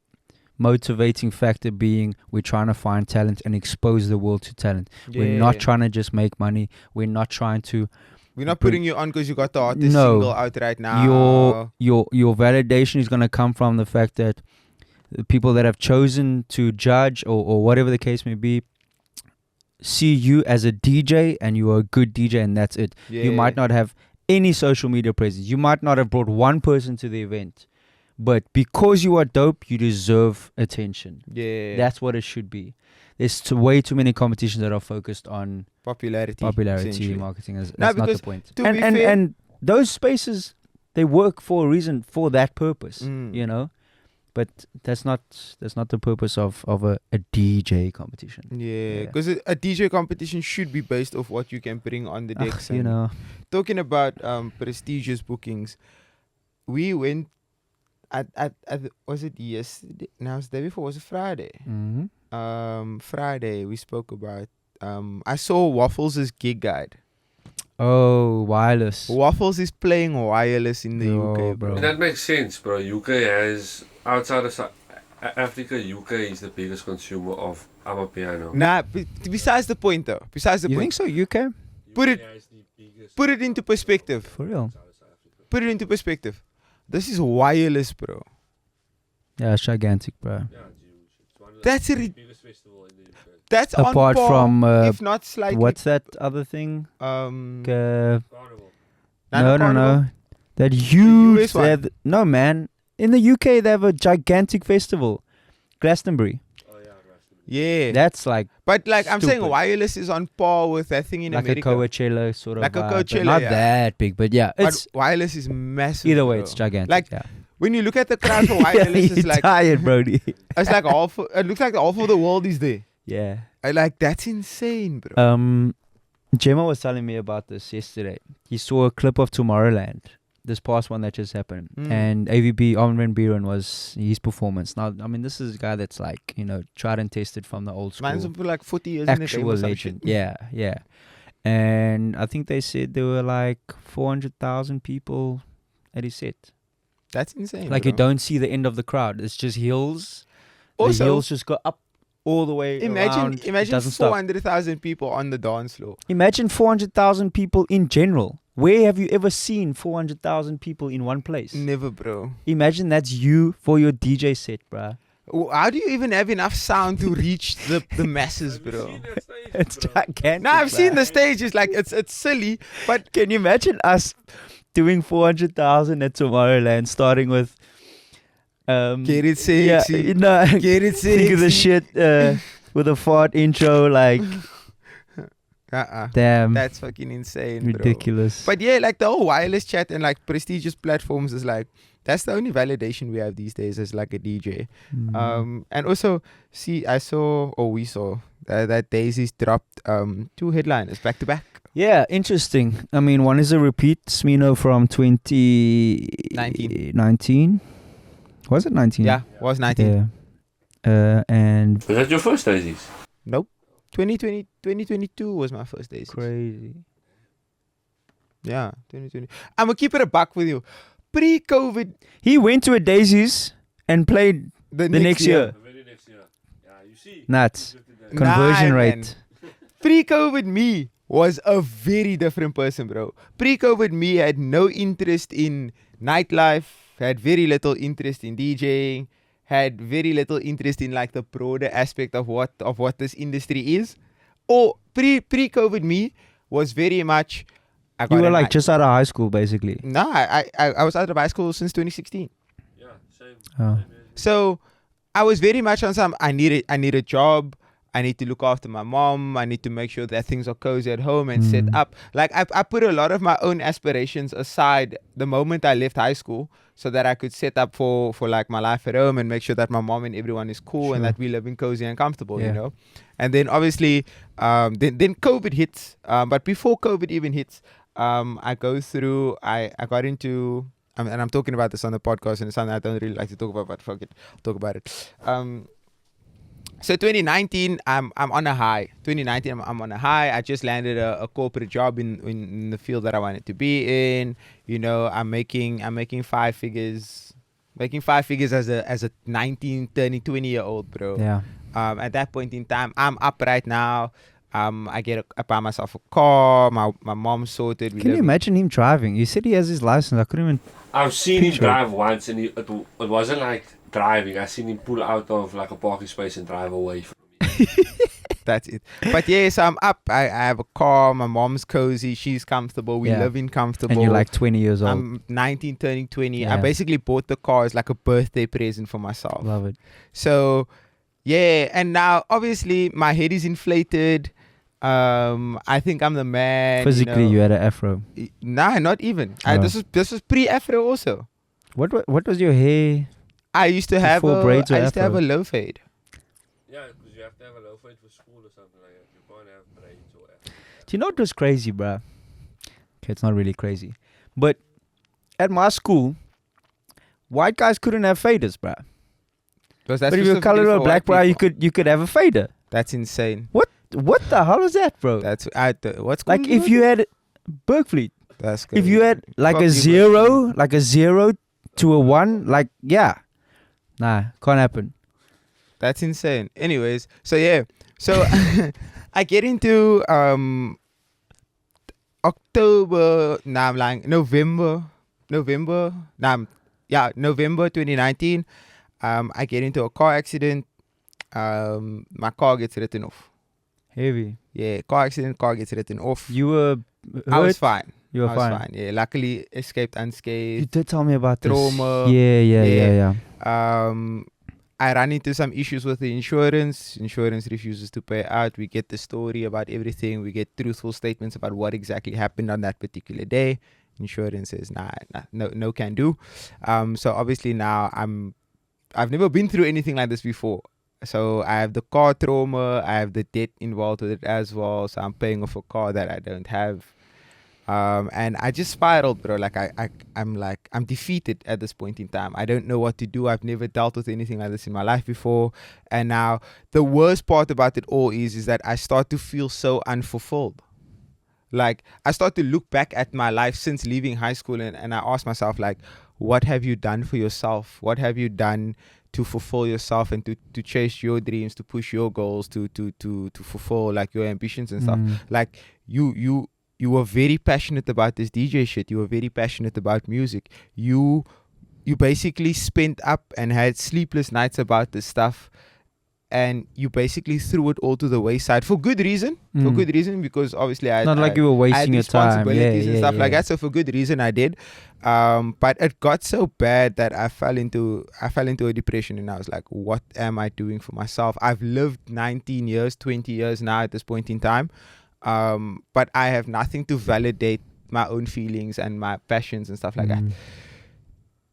motivating factor being, we're trying to find talent and expose the world to talent. We're not trying to just make money. We're not trying to... We're not putting you on because you got the hottest No. single out right now. Your validation is going to come from the fact that the people that have chosen to judge or whatever the case may be see you as a DJ and you are a good DJ and that's it. Yeah. You might not have any social media presence. You might not have brought one person to the event. But because you are dope, you deserve attention. Yeah. That's what it should be. There's way too many competitions that are focused on popularity marketing. That's No, not the because point. to be fair- And those spaces, they work for a reason, for that purpose, Mm. you know. But that's not the purpose of a DJ competition. Yeah, because a DJ competition should be based off what you can bring on the decks. You and know. talking about prestigious bookings, we went at was it yesterday? No, it was the day before. Was it Friday? Mm-hmm. Friday we spoke about. I saw Waffles' gig guide. Oh, wireless. Waffles is playing wireless in the UK, bro. And that makes sense, bro. UK has, outside of Africa, UK is the biggest consumer of Amapiano. Nah, besides the point though. Besides the You point. think so, UK? Put it into perspective. For real? Put it into perspective. This is wireless, bro. Yeah, it's gigantic, bro. That's a biggest festival in the UK. That's Apart on par, from if not slightly. what's that other thing? Carnival. No. That huge. US one. No, man. In the UK, they have a gigantic festival, Glastonbury. Oh yeah, Glastonbury. Yeah. That's like But like I'm saying, stupid. wireless is on par with that thing in like America. a Coachella sort of Like a vibe, but Coachella, not yeah. that big, but yeah, But it's wireless is massive. either way, bro. it's gigantic. Like, yeah. When you look at the crowd for wireless, You're it's like tired, Brody. it's like half. It looks like half of the world is there. Yeah. I like that's insane, bro. Gemma was telling me about this yesterday. He saw a clip of Tomorrowland, this past one that just happened, and AVB Armin van Buuren was his performance. Now, I mean, this is a guy that's like, you know, tried and tested from the old school. Man's for like 40 years in the game Actual or some legend. shit. Yeah. And I think they said there were like 400,000 people at his set. That's insane. Like bro. you don't see the end of the crowd. It's just hills. Also, the hills just go up all the way around. It Imagine doesn't stop. 400,000 people on the dance floor. Imagine 400,000 people in general. Where have you ever seen 400,000 people in one place? Never, bro. Imagine that's you for your DJ set, bruh. How do you even have enough sound to reach the masses, bro? It's gigantic. Now I've seen bruh. the stage. It's like it's silly, but Can you imagine us doing 400,000 at Tomorrowland, starting with get it sexy. Yeah, no, Get it think of the sexy. shit with a fart intro, like damn, That's fucking insane, bro. ridiculous. But yeah, like the whole wireless chat and like prestigious platforms is like that's the only validation we have these days as like a DJ. And also, we saw that Daisies dropped 2 headliners back to back. Yeah, interesting. I mean, one is a repeat, Smino from 2019. Was it 19? Yeah, was 19. Yeah. And Was that your first Daisies? Nope. 2022 was my first Daisies. crazy. Yeah, 2020. I'm gonna keep it a buck with you. Pre-COVID, He went to a Daisies and played the next year. The very next year. Yeah, you see. Nuts. You looked at that. Conversion Nah, rate. man. Pre-COVID me was a very different person, bro. Pre-COVID me had no interest in nightlife, had very little interest in DJing, had very little interest in like the broader aspect of what this industry is. Or pre-COVID me was very much. You were like just out of high school, basically. Nah, I was out of high school since 2016. Yeah, same. Oh. Same as me. So I was very much on some. I need a job. I need to look after my mom. I need to make sure that things are cozy at home and set up. Like I put a lot of my own aspirations aside the moment I left high school, so that I could set up for like my life at home and make sure that my mom and everyone is cool and Sure. that we live in cozy and comfortable. Yeah. You know. And then obviously, then COVID hits. But before COVID even hits, I go through. I got into. And I'm talking about this on the podcast, and it's something I don't really like to talk about, but fuck it, I'll talk about it. So 2019, I'm on a high. 2019, I'm on a high. I just landed a corporate job in the field that I wanted to be in. You know, I'm making 5 figures. Making 5 figures as a 19, turning 20-year-old, bro. Yeah. At that point in time, I'm up right now. I buy myself a car. My mom's sorted. Can you imagine him driving? You said he has his license. I couldn't even. I've seen him Picture. drive once, and it wasn't like driving. I seen him pull out of like a parking space and drive away from me. That's it. But yeah, so I'm up. I have a car. My mom's cozy. She's comfortable. We Yeah. live in comfortable. And you're like 20 years old. I'm 19, turning 20. I Yeah. basically bought the car as like a birthday present for myself. Love it. So, yeah. And now, obviously, my head is inflated. I think I'm the man. Physically, you had an afro. Nah, not even. Oh. This was pre-afro also. What was your hair? I used to have Before braids or I used to have afro? a low fade. Yeah, because you have to have a low fade for school or something like that. You can't have braids or afro. Do you know what was crazy, bruh? Okay, it's not really crazy. But at my school, white guys couldn't have faders, bruh. Was that But if you're specifically colored or for black, white bruh, people? you could have a fader. That's insane. What the hell is that, bro? That's what's Like going if on? you had Berkeley, That's if you had like Fuck a you, zero, like a 0 to a 1, like yeah. Nah, can't happen. That's insane. Anyways, so yeah. So I get into October, nah, I'm lying. November. November 2019. I get into a car accident. My car gets written off. Heavy. Yeah, car accident, car gets written off. You were I was hurt? fine. You were I was fine. fine. Yeah, luckily escaped unscathed. You did tell me about this. Trauma. Yeah. I ran into some issues with the insurance. Insurance refuses to pay out. We get the story about everything. We get truthful statements about what exactly happened on that particular day. Insurance says no can do. So obviously now I've never been through anything like this before. So I have the car trauma. I have the debt involved with it as well. So I'm paying off a car that I don't have. And I just spiraled, bro. Like I'm defeated at this point in time. I don't know what to do. I've never dealt with anything like this in my life before. And now the worst part about it all is that I start to feel so unfulfilled. Like I start to look back at my life since leaving high school and I ask myself, like, what have you done for yourself? What have you done to fulfill yourself and to chase your dreams, to push your goals, to fulfill like your ambitions and stuff? Like you were very passionate about this DJ shit. You were very passionate about music. You basically spent up and had sleepless nights about this stuff, and you basically threw it all to the wayside for good reason. For good reason, because obviously Not like you were I had wasting your time. responsibilities and stuff like yeah. that. So for good reason I did. But it got so bad that I fell into a depression, and I was like, what am I doing for myself? I've lived 19 years, 20 years now at this point in time. But I have nothing to validate my own feelings and my passions and stuff like that.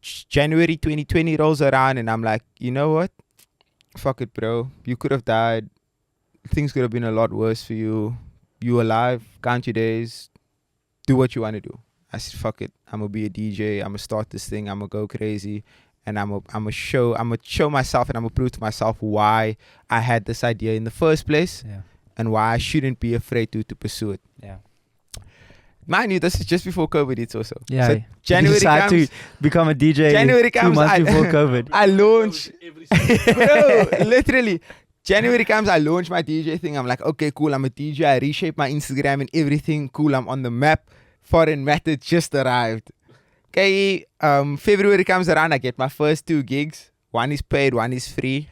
January 2020 rolls around and I'm like, you know what? Fuck it, bro. You could have died. Things could have been a lot worse for you. You alive. Count your days. Do what you want to do. I said, fuck it. I'm going to be a DJ. I'm going to start this thing. I'm going to go crazy. And I'm gonna show myself and I'm going to prove to myself why I had this idea in the first place. Yeah. And why I shouldn't be afraid to pursue it. Yeah. Mind you, this is just before COVID hits also. Yeah. So January decide comes. to become a DJ January 2 comes, months before COVID. I launch. Bro, literally. January comes, I launch my DJ thing. I'm like, okay, cool. I'm a DJ. I reshape my Instagram and everything. Cool. I'm on the map. Foreign Matter just arrived. Okay. February comes around. I get my first 2 gigs. One is paid, one is free.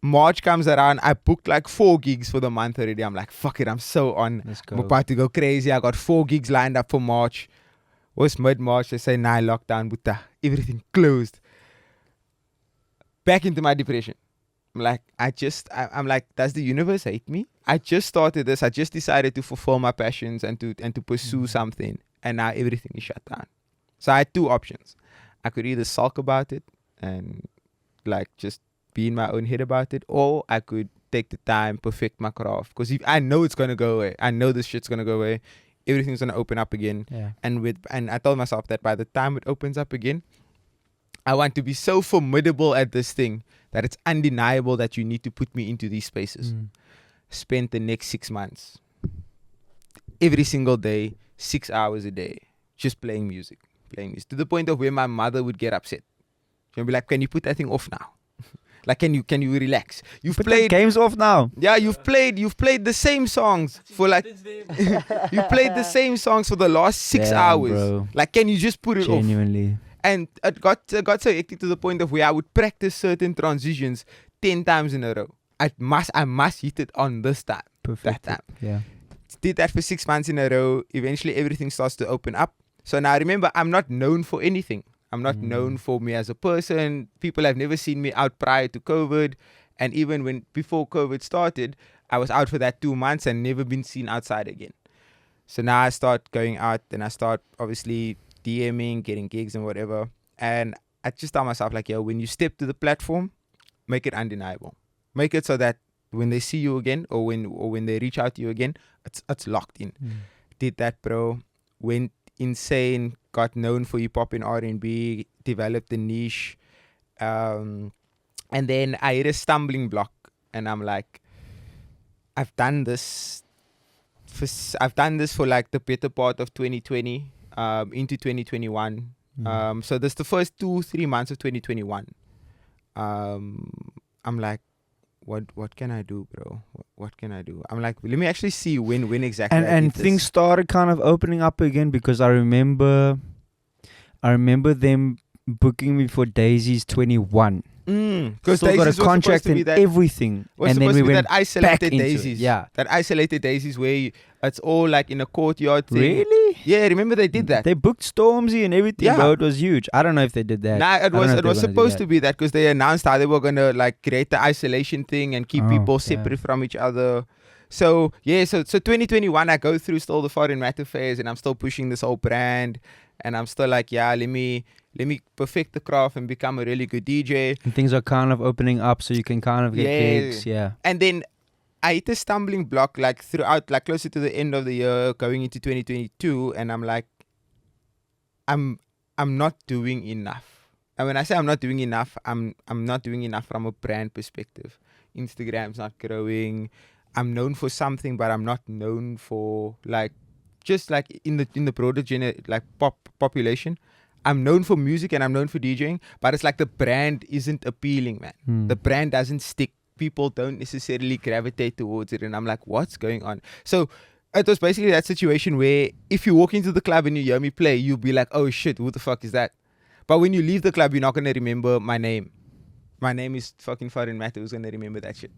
March comes around. I booked like 4 gigs for the month already. I'm like, fuck it. I'm so on. Let's I'm go. about to go crazy. I got 4 gigs lined up for March. It was mid-March. They say, nah, lockdown, Buddha. Everything closed. Back into my depression. I'm like, I'm like, does the universe hate me? I just started this. I just decided to fulfill my passions and to pursue something. And now everything is shut down. So I had 2 options. I could either sulk about it and like just be in my own head about it, or I could take the time, perfect my craft. Because I know it's going to go away. I know this shit's going to go away. Everything's going to open up again. Yeah. And I told myself that by the time it opens up again, I want to be so formidable at this thing that it's undeniable that you need to put me into these spaces. Spent the next 6 months, every single day, 6 hours a day, just playing music, to the point of where my mother would get upset. She'd be like, "Can you put that thing off now? Like, can you relax? You've Put played the games off now." Yeah, you've played the same songs for like you played the same songs for the last 6 Damn, hours. bro. Like, can you just put it off? Genuinely. And it got so hectic to the point of where I would practice certain transitions 10 times in a row. I must hit it on this time. Perfect. That time. Yeah. Did that for 6 months in a row. Eventually everything starts to open up. So now remember, I'm not known for anything. I'm not known for me as a person. People have never seen me out prior to COVID. And even before COVID started, I was out for that 2 months and never been seen outside again. So now I start going out and I start obviously DMing, getting gigs and whatever. And I just tell myself like, yo, when you step to the platform, make it undeniable. Make it so that when they see you again or when they reach out to you again, it's locked in. Did that, bro. Went insane, got known for hip hop and R&B, developed a niche. And then I hit a stumbling block and I'm like, I've done this for like the better part of 2020 into 2021. So this the first 2-3 months of 2021. I'm like, what can I do, bro? What can I do? I'm like, let me actually see when exactly. And things started kind of opening up again, because I remember them booking me for Daisies 21. Because Still got a contract and everything, and then we went that isolated back into Daisies. it. Yeah, that isolated Daisies where it's all like in a courtyard thing. really? Yeah, remember they did that. They booked Stormzy and everything, Yeah. bro. It was huge. I don't know if they did that. Nah, it was supposed to be that because they announced how they were gonna like create the isolation thing and keep people separate from each other. So yeah, so 2021 I go through still the Foreign Matter phase and I'm still pushing this whole brand and I'm still like, yeah, let me perfect the craft and become a really good DJ. And things are kind of opening up, so you can kind of get gigs. Yeah. And then I hit a stumbling block like throughout, like closer to the end of the year, going into 2022, and I'm like, I'm not doing enough. And when I say I'm not doing enough, I'm not doing enough from a brand perspective. Instagram's not growing. I'm known for something, but I'm not known for like just like in the broader population. I'm known for music and I'm known for DJing, but it's like the brand isn't appealing, man. The brand doesn't stick. People don't necessarily gravitate towards it. And I'm like, what's going on? So it was basically that situation where if you walk into the club and you hear me play, you'll be like, oh shit, who the fuck is that? But when you leave the club, you're not going to remember my name. My name is fucking Foreign Matter. Who's going to remember that shit?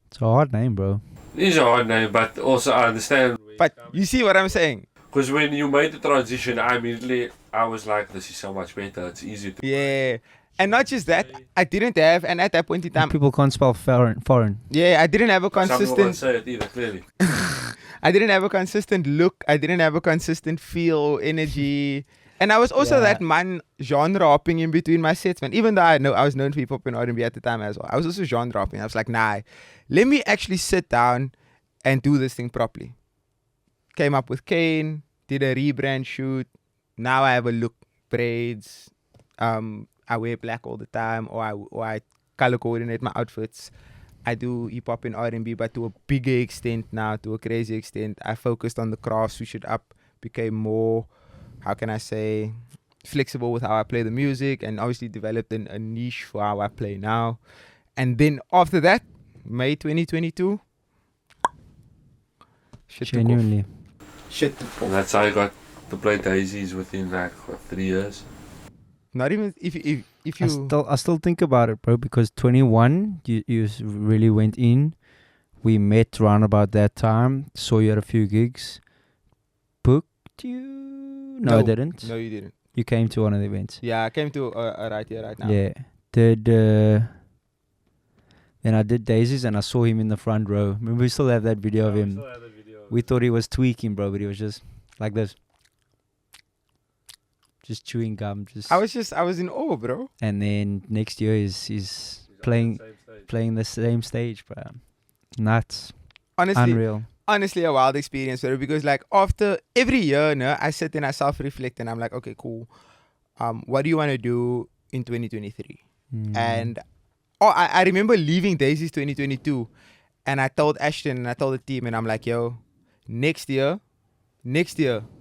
It's a hard name, bro. It is a hard name, but also I understand. But you see what I'm saying? Because when you made the transition, I was like, this is so much better. It's easy to. Yeah. And not just that, I didn't have, and at that point in time, People can't spell foreign. yeah, I didn't have a Some people won't consistent, say it either, clearly. I didn't have a consistent look. I didn't have a consistent feel or energy. And I was also that man genre hopping in between my sets, man. Even though I was known for hip hop and R&B at the time as well. I was also genre hopping. I was like, nah, let me actually sit down and do this thing properly. Came up with Kane, did a rebrand shoot. Now I have a look, braids. I wear black all the time, or I color coordinate my outfits. I do hip hop and R&B, but to a bigger extent now, to a crazy extent. I focused on the craft, switched it up, became more, how can I say, flexible with how I play the music, and obviously developed a niche for how I play now. And then after that, May 2022, shit took off. Genuinely. Shit took And off. that's how I got to play Daisies within like 3 years. Not even if you. I still think about it, bro, because 21, you really went in. We met around about that time. Saw you at a few gigs. Booked you? No, I didn't. No, you didn't. You came to one of the events. Yeah, I came to right here, right now. Yeah. Then I did Daisies and I saw him in the front row. Remember, we still have that video of him. We thought he was tweaking, bro, but he was just like this. Just chewing gum. I was in awe, bro. And then next year he's playing the same stage, bro. Nuts. Unreal. Honestly, a wild experience, bro. Because like after every year, I sit and I self-reflect and I'm like, okay, cool. What do you want to do in 2023? And I remember leaving Daisies 2022, and I told Ashton and I told the team, and I'm like, yo, next year,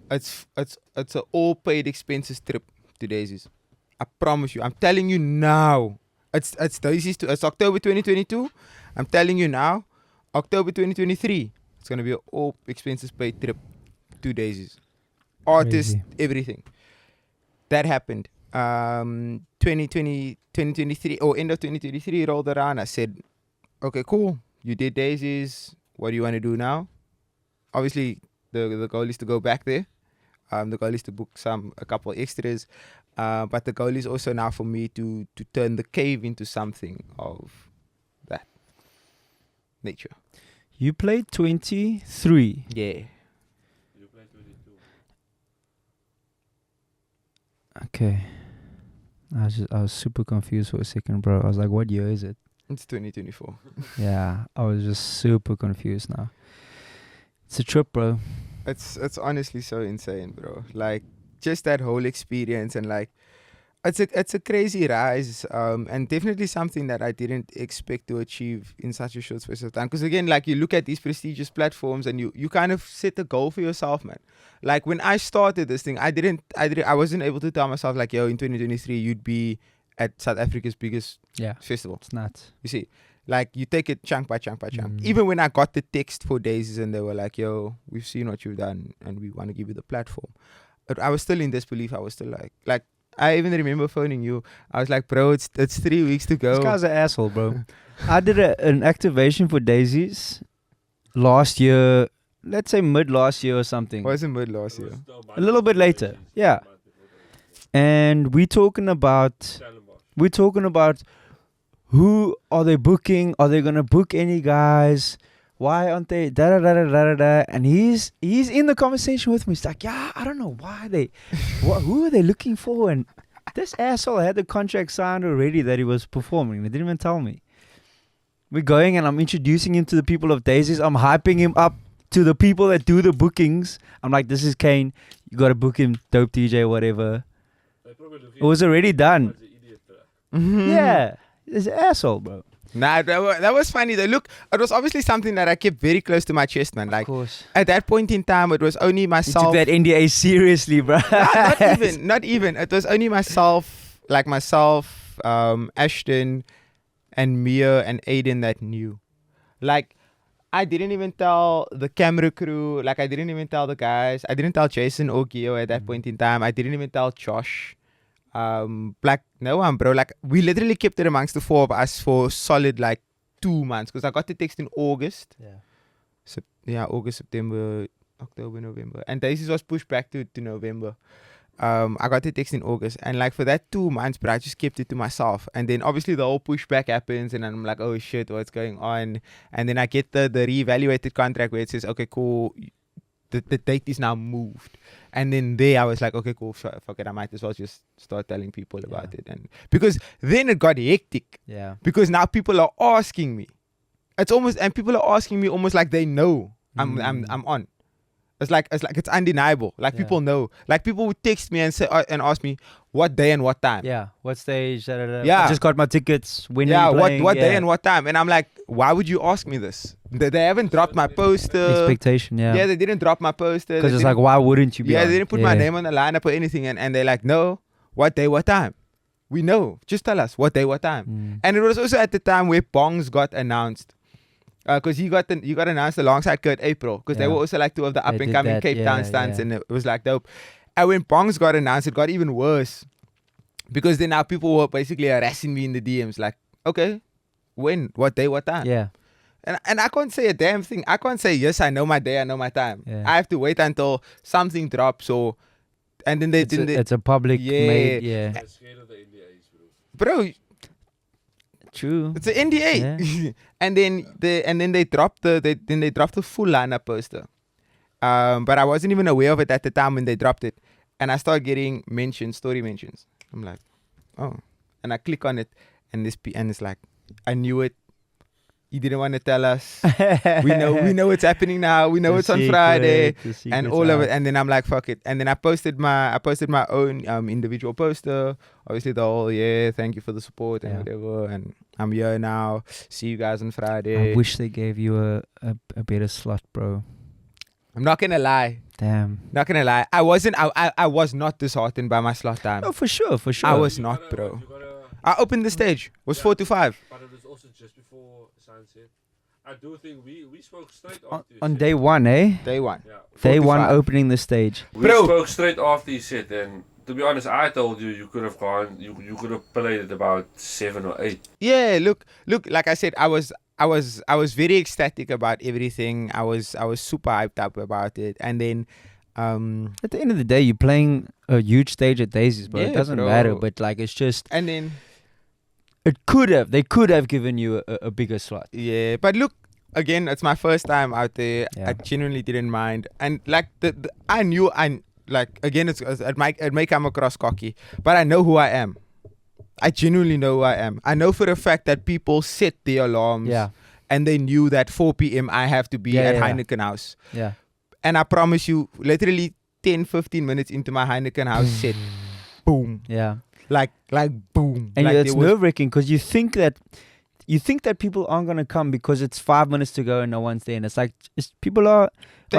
it's an all paid expenses trip to Daisies. I promise you. I'm telling you now. It's Daisies. It's October 2022. I'm telling you now. October 2023. It's gonna be an all expenses paid trip to Daisies. Artists, everything. That happened. 2023 or end of 2023 rolled around. I said, okay, cool. You did Daisies. What do you want to do now? Obviously, the goal is to go back there. The goal is to book a couple extras. But the goal is also now for me to turn the cave into something of that nature. You played 23. Yeah. You played 22. Okay. I was super confused for a second, bro. I was like, what year is it? It's 2024. Yeah, I was just super confused now. It's a trip, bro. It's honestly so insane, bro. Like just that whole experience, and like it's a crazy rise, and definitely something that I didn't expect to achieve in such a short space of time. Because again, like you look at these prestigious platforms and you kind of set a goal for yourself, man. Like when I started this thing, I wasn't able to tell myself like, yo, in 2023 you'd be at South Africa's biggest festival. It's nuts. You see, like you take it chunk by chunk by chunk. Even when I got the text for Daisies and they were like, yo, we've seen what you've done and we want to give you the platform. But I was still in disbelief. I was still like I even remember phoning you. I was like, bro, it's 3 weeks to go. This guy's an asshole, bro. I did an activation for Daisies last year, let's say mid last year or something. Wasn't mid last year. A little bit later. Yeah. And we're talking about who are they booking? Are they gonna book any guys? Why aren't they da da da da da da? And he's in the conversation with me. He's like, yeah, I don't know why who are they looking for? And this asshole had the contract signed already that he was performing. They didn't even tell me. We're going and I'm introducing him to the people of Daisies. I'm hyping him up to the people that do the bookings. I'm like, this is Kane. You gotta book him, dope DJ, whatever. It was already done. Yeah, it's an asshole, bro. Nah, that was funny though. Look, it was obviously something that I kept very close to my chest, man. Like, of course. At that point in time, it was only myself. You took that NDA seriously, bro. Not even. It was only myself, Ashton, and Mia and Aiden that knew. Like, I didn't even tell the camera crew. Like, I didn't even tell the guys. I didn't tell Jason or Gio at that point in time. I didn't even tell Josh. No one, bro. Like, we literally kept it amongst the four of us for solid 2 months, because I got the text in August. August, September, October, November, and Daisies was pushed back to November. I got the text in August, and for that 2 months, bro, I just kept it to myself. And then obviously the whole pushback happens, and I'm like, oh shit, what's going on? And then I get the reevaluated contract where it says, okay, cool, the date is now moved. And then there I was like, okay, cool, fuck it, I might as well just start telling people about it. And because then it got hectic. Yeah. Because now people are asking me. And people are asking me almost like they know I'm on. It's like it's undeniable. People know. Like, people would text me and say and ask me, what day and what time. Yeah. What stage? Yeah. I just got my tickets. When Yeah, are you playing? what day and what time. And I'm like, why would you ask me this? They haven't dropped my poster. Expectation. Yeah. Yeah, they didn't drop my poster. Because They it's like, didn't- why wouldn't you be? Yeah, on? they didn't put my name on the lineup or anything. And they're like, no, what day, what time? We know. Just tell us what day, what time. And it was also at the time where Bongs got announced. Because he got announced alongside Kurt April. Because they were also like two of the up and coming Cape Town stunts. And it was like dope. And when Bongs got announced, it got even worse. Because then now people were basically harassing me in the DMs. Like, okay, when? What day, what time? Yeah. And I can't say a damn thing. I can't say, yes, I know my day, I know my time. Yeah. I have to wait until something drops and then It's a public made. Yeah. I'm scared of the NDAs, bro, True. it's an NDA. Yeah. and then they dropped the full lineup poster. But I wasn't even aware of it at the time when they dropped it. And I started getting story mentions. I'm like, oh. And I click on it and it's like, I knew it. You didn't want to tell us. we know what's happening now. We know The it's on secret, Friday the and secret's all of out. it. And then I'm like, fuck it. And then I posted my own individual poster. Obviously the whole thank you for the support and whatever. And I'm here now. See you guys on Friday. I wish they gave you a better slot, bro. I'm not gonna lie. Damn. Not gonna lie. I was not disheartened by my slot time. No, for sure. I was not, bro. I opened the stage. It was 4 to 5. But it was also just before sunset. I do think we spoke straight after you On said. day one, eh? Day one. Yeah. 4 Day to one 5. opening the stage. We Bro. spoke straight after you said, and to be honest, I told you could have gone, you could have played at about 7 or 8. Yeah, look, like I said, I was very ecstatic about everything. I was super hyped up about it. And then At the end of the day, you're playing a huge stage at Daisies, bro. Yeah, It doesn't bro. matter, but like it's just and then they could have given you a bigger slot. yeah, but look, again, it's my first time out there. Yeah. I genuinely didn't mind. And like I knew like again it may come across cocky, but I know who I am. I genuinely know who I am. I know for a fact that people set the alarms Yeah. and they knew that 4 p.m. I have to be Yeah, at yeah, yeah. Heineken House. Yeah. And I promise you, literally 10-15 minutes into my Heineken House set, boom. Yeah. Like boom. And like it's there was- nerve-wracking because you think that people aren't gonna come because it's 5 minutes to go and no one's there, and it's like people are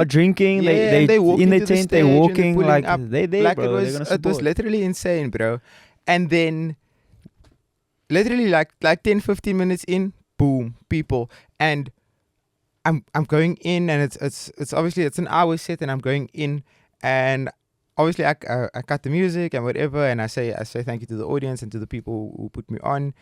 drinking. Yeah, they and they walk in their into the tent. They're stage and they're walking pulling like up. they there, like bro. They're gonna it was support. literally insane, bro. And then literally like 10-15 minutes in, boom, people. And I'm going in, and it's obviously it's an hour set, and I'm going in, and obviously I cut the music and whatever, and I say thank you to the audience and to the people who put me on.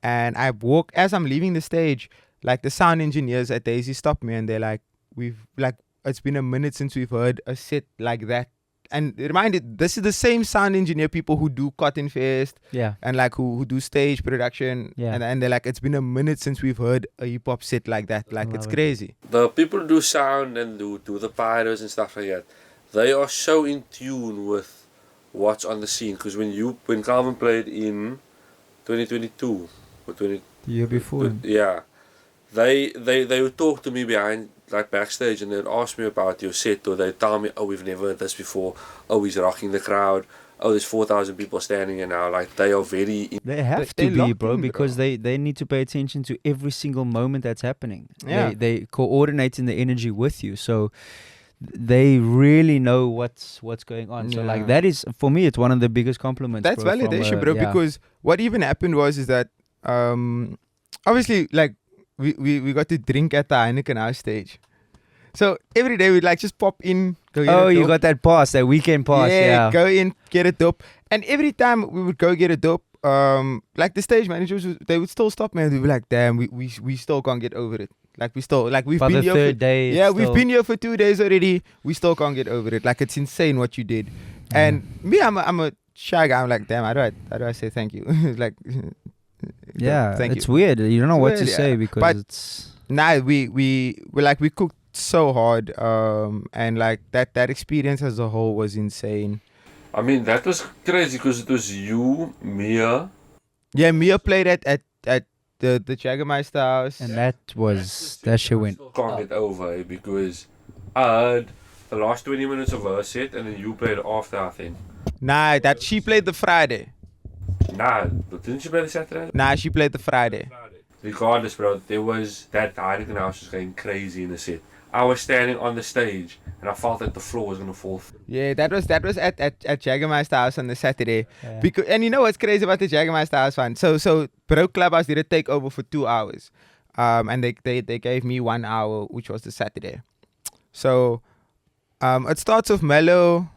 And I walk, as I'm leaving the stage, like the sound engineers at Daisy stop me and they're like, it's been a minute since we've heard a set like that. And reminded, this is the same sound engineer people who do Cotton Fest Yeah. and like who do stage production. Yeah. And they're like, it's been a minute since we've heard a hip hop set like that. Like, it's love it. crazy. The people who do sound and do the pyros and stuff like that, they are so in tune with what's on the scene. Because when Calvin played in 2022 or 20, The year before. yeah, they would talk to me behind, like backstage, and they'd ask me about your set, or they'd tell me, oh, we've never heard this before, oh, he's rocking the crowd, oh, there's 4,000 people standing here now. Like, they are very They have They to be, locked bro, in, because bro. they need to pay attention to every single moment that's happening. Yeah. They coordinating the energy with you, so they really know what's going on. So like Yeah. that is, for me, it's one of the biggest compliments. That's bro, from, validation, bro. yeah. Because what even happened is that obviously, like, we got to drink at the Heineken House stage. So every day we'd like just pop in, go get Oh, a you dope. got that pass, that weekend pass, yeah. Go in, get a dope. And every time we would go get a dope, like the stage managers, they would still stop me and they'd be like, damn, we still can't get over it. Like we've By been the here third for, day, it's yeah, we've still- been here for 2 days already. We still can't get over it. Like, it's insane what you did. And me, I'm a shy guy. I'm like, damn, how do I say thank you? Like, Yeah, thank it's you. weird. You don't know It's what weird, to say yeah. because But- it's Nah, we cooked so hard, and like that experience as a whole was insane. I mean, that was crazy because it was you, Mia. Yeah, Mia played at the Jagermeister house. and that shit went. Still can't get over it because I heard the last 20 minutes of her set and then you played after, I think. Nah, that she played the Friday. Nah, but didn't she play the Saturday? Nah, she played the Friday. Regardless, bro, there was that Heineken house was going crazy in the set. I was standing on the stage and I felt like the floor was gonna fall through. Yeah, that was at Jagermeister House on the Saturday. Yeah. Because, and you know what's crazy about the Jagermeister House one? So Bro Clubhouse did a takeover for 2 hours. And they gave me 1 hour, which was the Saturday. So it starts off mellow.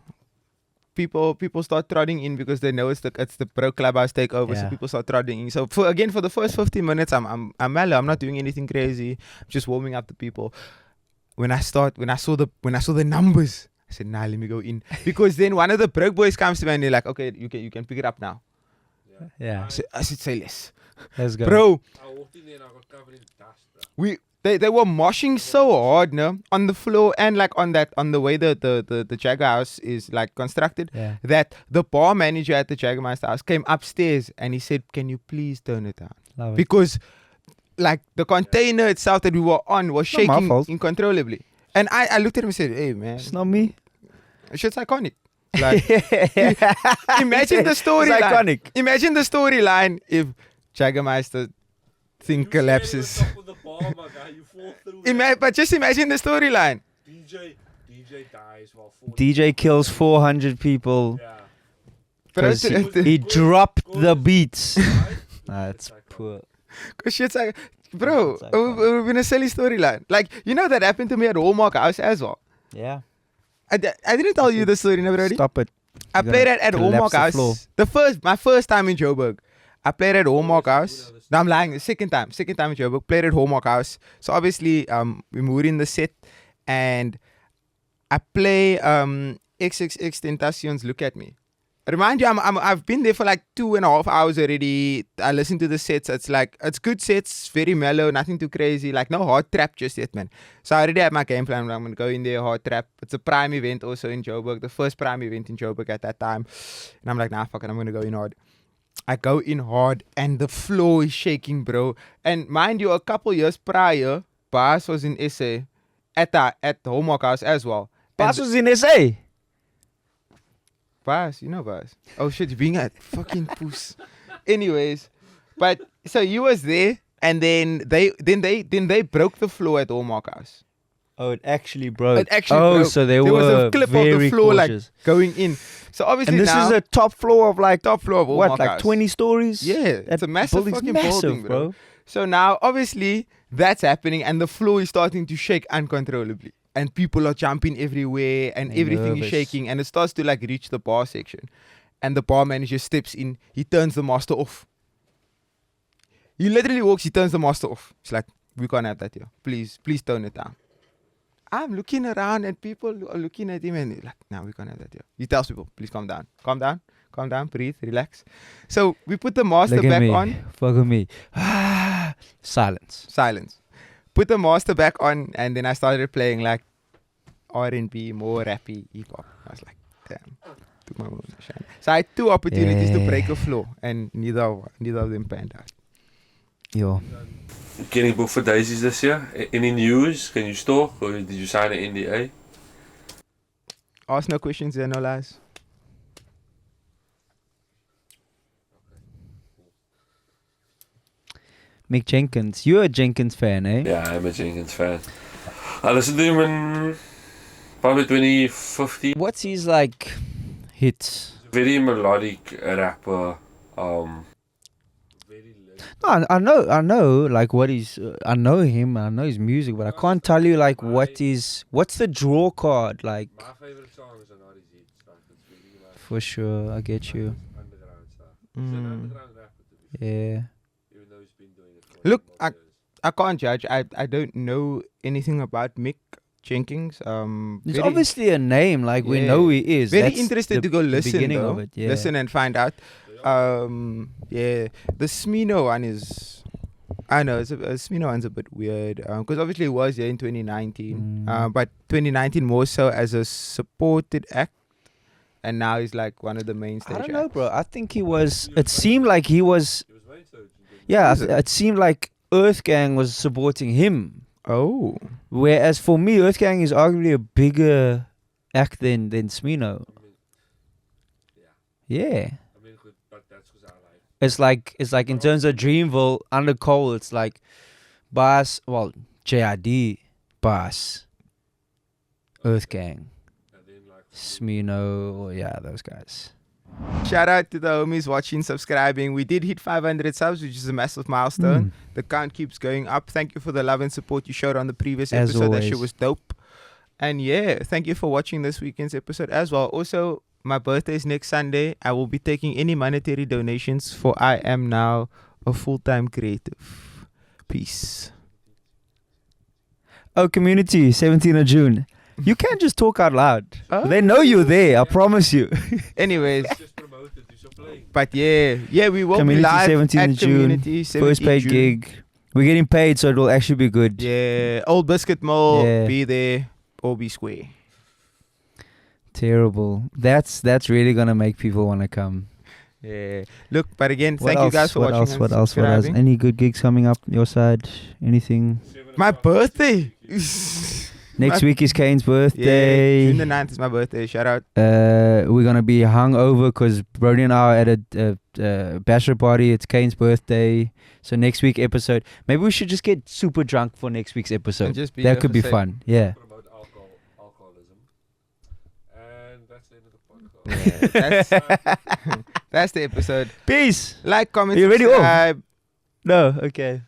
People start trotting in because they know it's the Pro Clubhouse takeover. So Yeah. people start trotting in. So for the first 15 minutes, I'm mellow. I'm not doing anything crazy. I'm just warming up the people. When I saw the numbers, I said, nah, let me go in. Because then one of the broke boys comes to me and they're like, okay, you can pick it up now. Yeah. I said, say less. Let's go. Bro, I walked in there and I got covered in dust, bro. they were moshing so hard, no, on the floor and like on the way the Jagger House is like constructed, Yeah. that the bar manager at the Jagermeister House came upstairs and he said, can you please turn it down? Love it. Because like the container itself that we were on was Not my shaking fault. uncontrollably. And I looked at him and said, hey man, It's not me. shit's iconic. Like, imagine the It's storyline. iconic. Imagine the storyline if Jagermeister thing collapses. But just imagine the storyline. DJ dies while 40. DJ kills 400 people. Yeah. But 'cause he dropped the beats. That's poor. Cause shit's like, bro, It's it would have been a silly storyline. Like, you know that happened to me at Hallmark House as well. Yeah. I didn't tell you the story, never already. Stop it. I You're played gonna at Hallmark collapse the floor. House. My first time in Joburg. I played at Hallmark House. No, I'm lying. The second time in Joburg. Played at Hallmark House. So obviously, we moved in the set, and I play XXX Tentacion's "Look at Me." Remind you, I've been there for like 2.5 hours already. I listen to the sets. It's good sets, very mellow, nothing too crazy. Like no hard trap just yet, man. So I already have my game plan. I'm gonna go in there, hard trap. It's a prime event also in Joburg, the first prime event in Joburg at that time. And I'm like, nah, fuck it, I'm gonna go in hard. I go in hard, and the floor is shaking, bro. And mind you, a couple years prior, Bas was in SA at the Hallmark House as well. And Bas was in SA. Bas, you know Bas. Oh shit, you're being a fucking puss. Anyways, but so you was there, and then they broke the floor at Hallmark House. Oh, it actually broke. It actually oh, broke. so There were was a clip of very the floor cautious. like going in. So obviously And this now, is a top floor of like top floor of what, Hallmark like House. 20 stories? Yeah, it's That a massive building's fucking massive, building, bro. So now obviously that's happening, and the floor is starting to shake uncontrollably, and people are jumping everywhere, and They're everything is nervous. shaking, and it starts to like reach the bar section, and the bar manager steps in. He turns the master off. He literally walks. He turns the master off. It's like, we can't have that here. Please turn it down. I'm looking around, and people are looking at him, and they're like, no, we can't have that here. He tells people, please calm down, breathe, relax. So we put the master Look at back me. on. Fuck with me. Silence. Put the master back on, and then I started playing like R&B, more rappy, hip hop. I was like, damn, took my moment to shine. So I had 2 opportunities to break a floor, and neither of them panned out. Yo. Getting booked for Daisies this year. Any news? Can you talk, or did you sign an NDA? Ask no questions, there no lies. Mick Jenkins. You're a Jenkins fan, eh? Yeah, I'm a Jenkins fan. I listened to him in probably 2015. What's his like hits? Very melodic rapper. No, I know, like what is. I know him. I know his music, but I can't tell you like what's the draw card like. My favorite songs are not his hits. Like, it's really like For sure, I get you. underground stuff. He's an underground rapper, to be Yeah. even though he's been doing it for Look, a lot of years. I can't judge. I don't know anything about Mick Jenkins. It's Very- obviously a name, like we Yeah. know he is. Very That's interested to go listen, beginning though. of it, yeah. Listen and find out. Yeah, the Smino one is, I know, Smino one's a bit weird, because obviously it was there in 2019, but 2019 more so as a supported act, and now he's like one of the main stage I don't know, acts. bro. I think he was. It seemed like he was. He was main stage. Yeah, Is it? it seemed like Earth Gang was supporting him. Oh, Whereas for me, Earth Gang is arguably a bigger act than Smino. Yeah. I mean, but that's because I like. It's like in terms of Dreamville, under Cole, it's like Bass, well, JID, Bass, Earth Gang, And then like. Smino, yeah, those guys. Shout out to the homies watching, subscribing. We did hit 500 subs, which is a massive milestone. The count keeps going up. Thank you for the love and support you showed on the previous As episode. That shit always. was dope. And yeah, thank you for watching this weekend's episode as well. Also, my birthday is next Sunday. I will be taking any monetary donations, for I am now a full-time creative. Peace. Oh, community, 17th of June. You can't just talk out loud. Oh. They know you're there, I promise you. Anyways, Just promote it. Do some playing. but yeah, we will Community be live 17th at of June. Community 17th First paid June. gig. We're getting paid, so it will actually be good. Yeah, Old Biscuit Mall, Yeah. be there or be square. Terrible. That's really gonna make people want to come. Yeah. Look, but again, What thank else? you guys for What watching. else? and What else? What else? subscribing. Any good gigs coming up your side? Anything? My birthday. Next My- week is Kane's Yeah, birthday. June the 9th is my birthday. Shout out. We're gonna be hungover because Brody and I are at a bachelor party. It's Kane's birthday, so next week episode. Maybe we should just get super drunk for next week's episode. And just be That here could for be sake. fun. Yeah. Promote alcoholism. And that's the end of the podcast. Yeah, that's the episode. Peace. Like, comment, Are you ready? Oh. subscribe. No. Okay.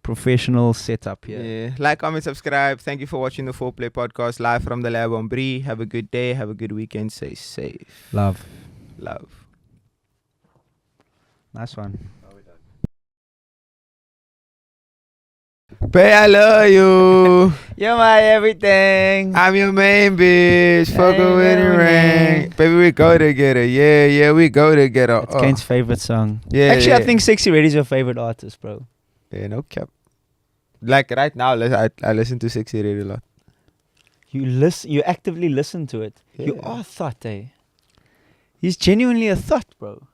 Professional setup here. Yeah. Like, comment, subscribe. Thank you for watching the Foreplay Podcast live from the Lab On Bree. Have a good day. Have a good weekend. Stay safe. Love. Love. Nice one. Are we done? Babe, I love you. You're my everything. I'm your main bitch. Fuck Hey, with the hey. ring. Baby, we go together. Yeah, we go together. It's Kane's favorite song. Yeah, Actually, yeah. I think Sexy Red is your favorite artist, bro. Yeah, no cap. Like right now, I listen to Sexy Red a lot. You actively listen to it. You Yeah. are thought, eh? He's genuinely a thought, bro.